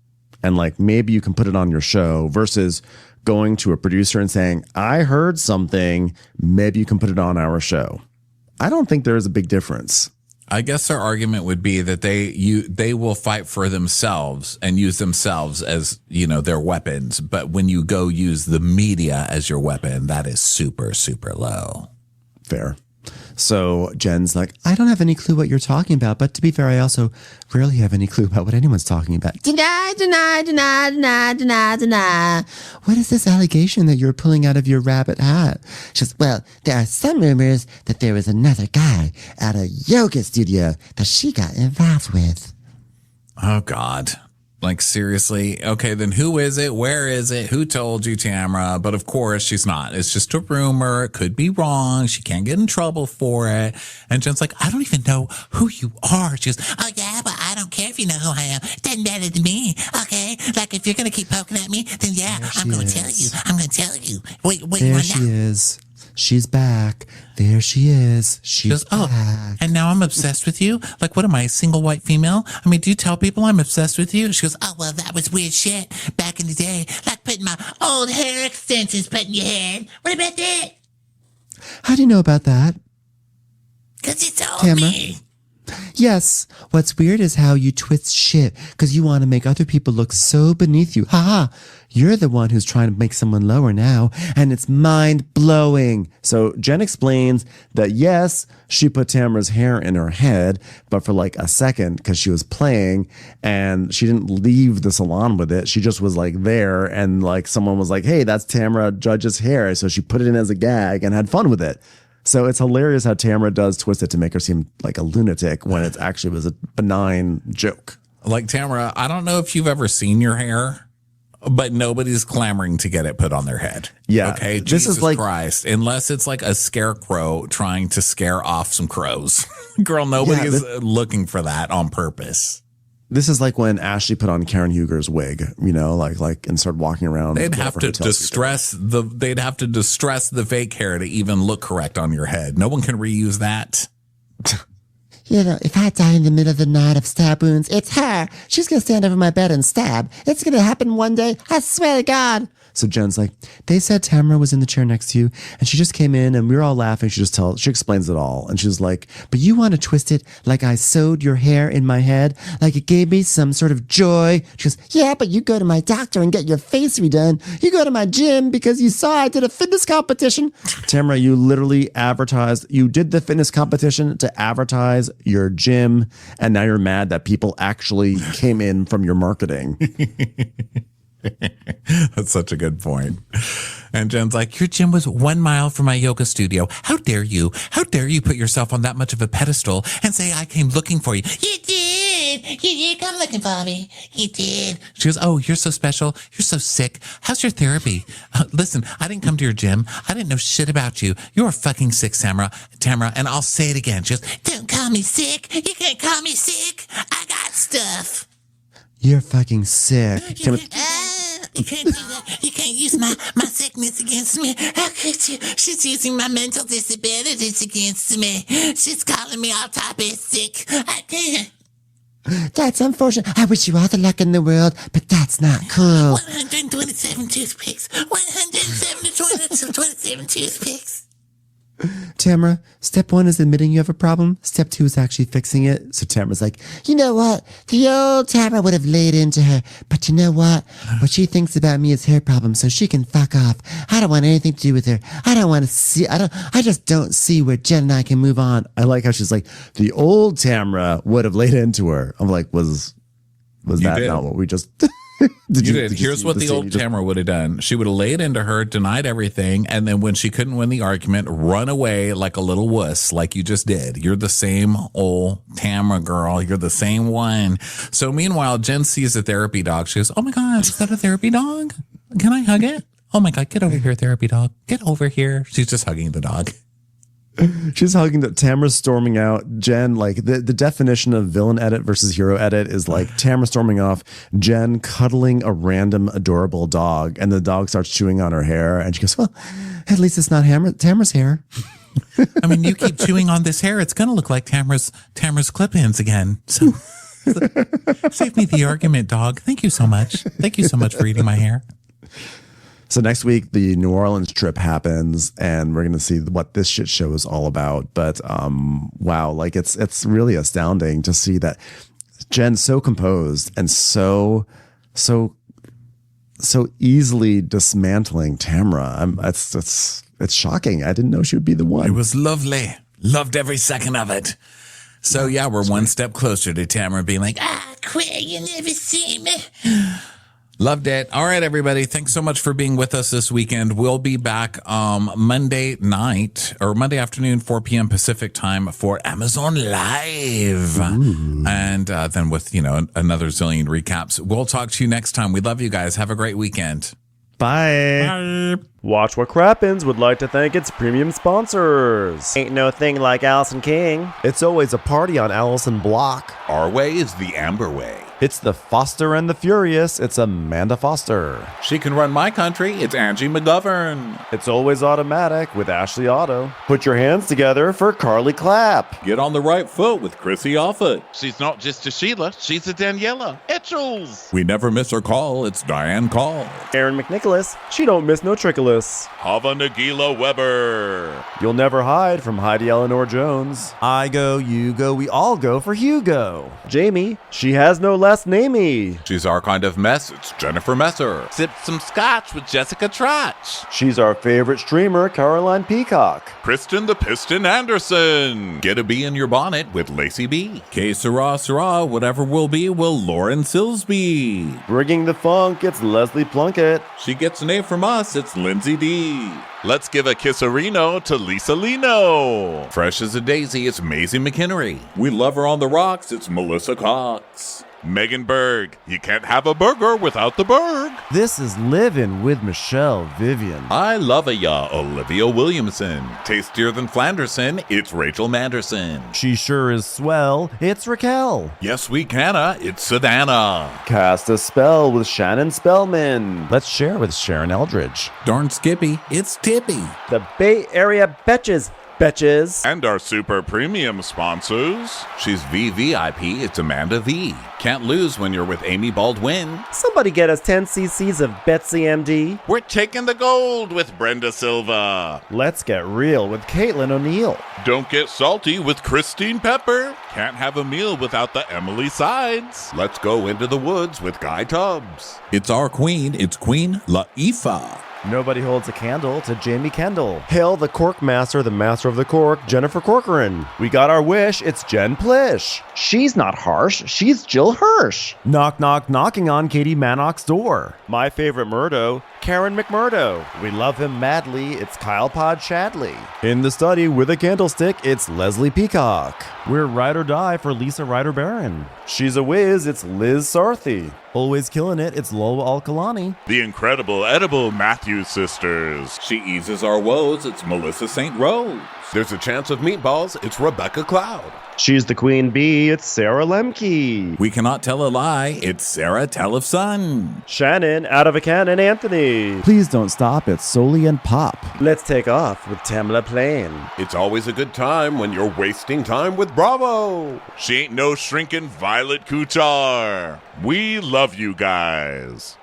and like maybe you can put it on your show, versus going to a producer and saying, I heard something, maybe you can put it on our show? I don't think there's a big difference. I guess their argument would be that they will fight for themselves and use themselves as, their weapons. But when you go use the media as your weapon, that is super, super low. Fair. So Jen's like, I don't have any clue what you're talking about. But to be fair, I also rarely have any clue about what anyone's talking about. Deny. What is this allegation that you're pulling out of your rabbit hat? She says, well, there are some rumors that there was another guy at a yoga studio that she got involved with. Oh, God. Like, seriously? Okay, then who is it? Where is it? Who told you, Tamara? But of course, she's not. It's just a rumor. It could be wrong. She can't get in trouble for it. And Jen's like, I don't even know who you are. She goes, Oh, yeah, but I don't care if you know who I am. Doesn't matter to me, okay? Like, if you're going to keep poking at me, then yeah, I'm going to tell you. I'm going to tell you. What you There want she now? is. She's back. There she is. she goes, She's oh, back. and now I'm obsessed with you? Like, what am I, a single white female? I mean, do you tell people I'm obsessed with you? She goes, Oh, well, that was weird shit back in the day. Like putting my old hair extensions put in your head. What about that? How do you know about that? Because you told Tamara? me. yes, what's weird is how you twist shit because you want to make other people look so beneath you. Haha, you're the one who's trying to make someone lower now, and it's mind-blowing. So Jen explains that yes, she put Tamra's hair in her head, but for like a second because she was playing and she didn't leave the salon with it. She just was like there and like someone was like, hey, that's Tamra Judge's hair. So she put it in as a gag and had fun with it. So it's hilarious how Tamra does twist it to make her seem like a lunatic when it actually was a benign joke. Like, Tamra, I don't know if you've ever seen your hair, but nobody's clamoring to get it put on their head. Yeah. Okay. This Jesus is like, Christ. Unless it's like a scarecrow trying to scare off some crows. Girl, nobody is looking for that on purpose. This is like when Ashley put on Karen Huger's wig, you know, like and started walking around. They'd have to distress the fake hair to even look correct on your head. No one can reuse that. You know, if I die in the middle of the night of stab wounds, it's her. She's going to stand over my bed and stab. It's going to happen one day. I swear to God. So Jen's like, they said Tamra was in the chair next to you and she just came in and we were all laughing. She explains it all. And she's like, but you want to twist it like I sewed your hair in my head, like it gave me some sort of joy. She goes, yeah, but you go to my doctor and get your face redone. You go to my gym because you saw I did a fitness competition. Tamra, you literally you did the fitness competition to advertise your gym. And now you're mad that people actually came in from your marketing. That's such a good point. And Jen's like, your gym was 1 mile from my yoga studio. How dare you? How dare you put yourself on that much of a pedestal and say I came looking for you? You did. You did come looking for me. You did. She goes, oh, you're so special. You're so sick. How's your therapy? Listen, I didn't come to your gym. I didn't know shit about you. You're fucking sick, Tamra. And I'll say it again. She goes, don't call me sick. You can't call me sick. I got stuff. You're fucking sick. You can't do that. You can't use my sickness against me. How could you? She's using my mental disabilities against me. She's calling me all type of sick. I can't. That's unfortunate. I wish you all the luck in the world, but that's not cool. 127 toothpicks. 127 toothpicks. Tamra, step 1 is admitting you have a problem. Step 2 is actually fixing it. So Tamra's like, you know what? The old Tamra would have laid into her. But you know what? What she thinks about me is her problem, so she can fuck off. I don't want anything to do with her. I don't want to see. I just don't see where Jen and I can move on. I like how she's like, the old Tamra would have laid into her. I'm like, was that not what we just... Did you Here's what the old Tamra would have done. She would have laid into her, denied everything, and then when she couldn't win the argument, run away like a little wuss, like you just did. You're the same old Tamra girl. You're the same one. So meanwhile, Jen sees a therapy dog. She goes, oh my God, is that a therapy dog? Can I hug it? Oh my God, get over here, therapy dog. Get over here. She's just hugging the dog. She's hugging Tamra's storming out. Jen, like the definition of villain edit versus hero edit is like Tamra storming off, Jen cuddling a random adorable dog, and the dog starts chewing on her hair, and she goes, well, at least it's not Tamra's hair. I mean, you keep chewing on this hair, it's going to look like Tamra's clip-ins again. So save me the argument, dog. Thank you so much. Thank you so much for eating my hair. So next week, the New Orleans trip happens, and we're going to see what this shit show is all about. But wow, like it's really astounding to see that Jen's so composed and so easily dismantling Tamra. It's shocking. I didn't know she would be the one. It was lovely. Loved every second of it. So yeah, we're one step closer to Tamra being like, quit, you never see me. Loved it. All right, everybody. Thanks so much for being with us this weekend. We'll be back Monday night or Monday afternoon, 4 p.m. Pacific time for Amazon Live. Ooh. And then with, another zillion recaps. We'll talk to you next time. We love you guys. Have a great weekend. Bye. Bye. Watch What Crappens would like to thank its premium sponsors. Ain't no thing like Allison King. It's always a party on Allison Block. Our way is the Amber way. It's the Foster and the Furious. It's Amanda Foster. She can run my country. It's Angie McGovern. It's always automatic with Ashley Otto. Put your hands together for Carly Clapp. Get on the right foot with Chrissy Offit. She's not just a Sheila, she's a Daniela Etchels. We never miss her call. It's Diane Call. Aaron McNicholas. She don't miss no trickolas. Hava Nagila Weber. You'll never hide from Heidi Eleanor Jones. I go, you go, we all go for Hugo. Jamie. She has no last namey. She's our kind of mess. It's Jennifer Messer. Sip some scotch with Jessica Trotch. She's our favorite streamer, Caroline Peacock. Kristen the Piston Anderson. Get a bee in your bonnet with Lacey B. K Sarah, whatever will be, will Lauren Silsby. Bringing the funk, it's Leslie Plunkett. She gets an A from us. It's Lindsay D. Let's give a kisserino to Lisa Lino. Fresh as a daisy, it's Maisie McHenry. We love her on the rocks. It's Melissa Cox. Megan Berg. You can't have a burger without the Berg. This is Livin' with Michelle Vivian. I love ya, Olivia Williamson. Tastier than Flanderson, it's Rachel Manderson. She sure is swell. It's Raquel. Yes, we canna, it's Savannah. Cast a spell with Shannon Spellman. Let's share with Sharon Eldridge. Darn Skippy, it's Tippy. The Bay Area Betches. Betches. And our super premium sponsors. She's VVIP, it's Amanda V. Can't lose when you're with Amy Baldwin. Somebody get us 10 cc's of Betsy MD. We're taking the gold with Brenda Silva. Let's get real with Caitlin O'Neill. Don't get salty with Christine Pepper. Can't have a meal without the Emily Sides. Let's go into the woods with Guy Tubbs. It's our queen, it's Queen Laifa. Nobody holds a candle to Jamie Kendall. Hail the Cork Master, the Master of the Cork, Jennifer Corcoran. We got our wish, it's Jen Plish. She's not harsh, she's Jill Hirsch. Knock, knock, knocking on Katie Manock's door. My favorite Murdo, Karen McMurdo. We love him madly, it's Kyle Pod Shadley. In the study with a candlestick, it's Leslie Peacock. We're ride or die for Lisa Ryder Barron. She's a whiz, it's Liz Sarthy. Always killing it, it's Lola Alkalani. The incredible edible Matthews sisters. She eases our woes, it's Melissa St. Rose. There's a chance of meatballs, it's Rebecca Cloud. She's the queen bee, it's Sarah Lemke. We cannot tell a lie, it's Sarah Tellefson. Shannon, out of a cannon, Anthony. Please don't stop, it's Soli and Pop. Let's take off with Tamla Plain. It's always a good time when you're wasting time with Bravo. She ain't no shrinking Violet Kuchar. We love you guys.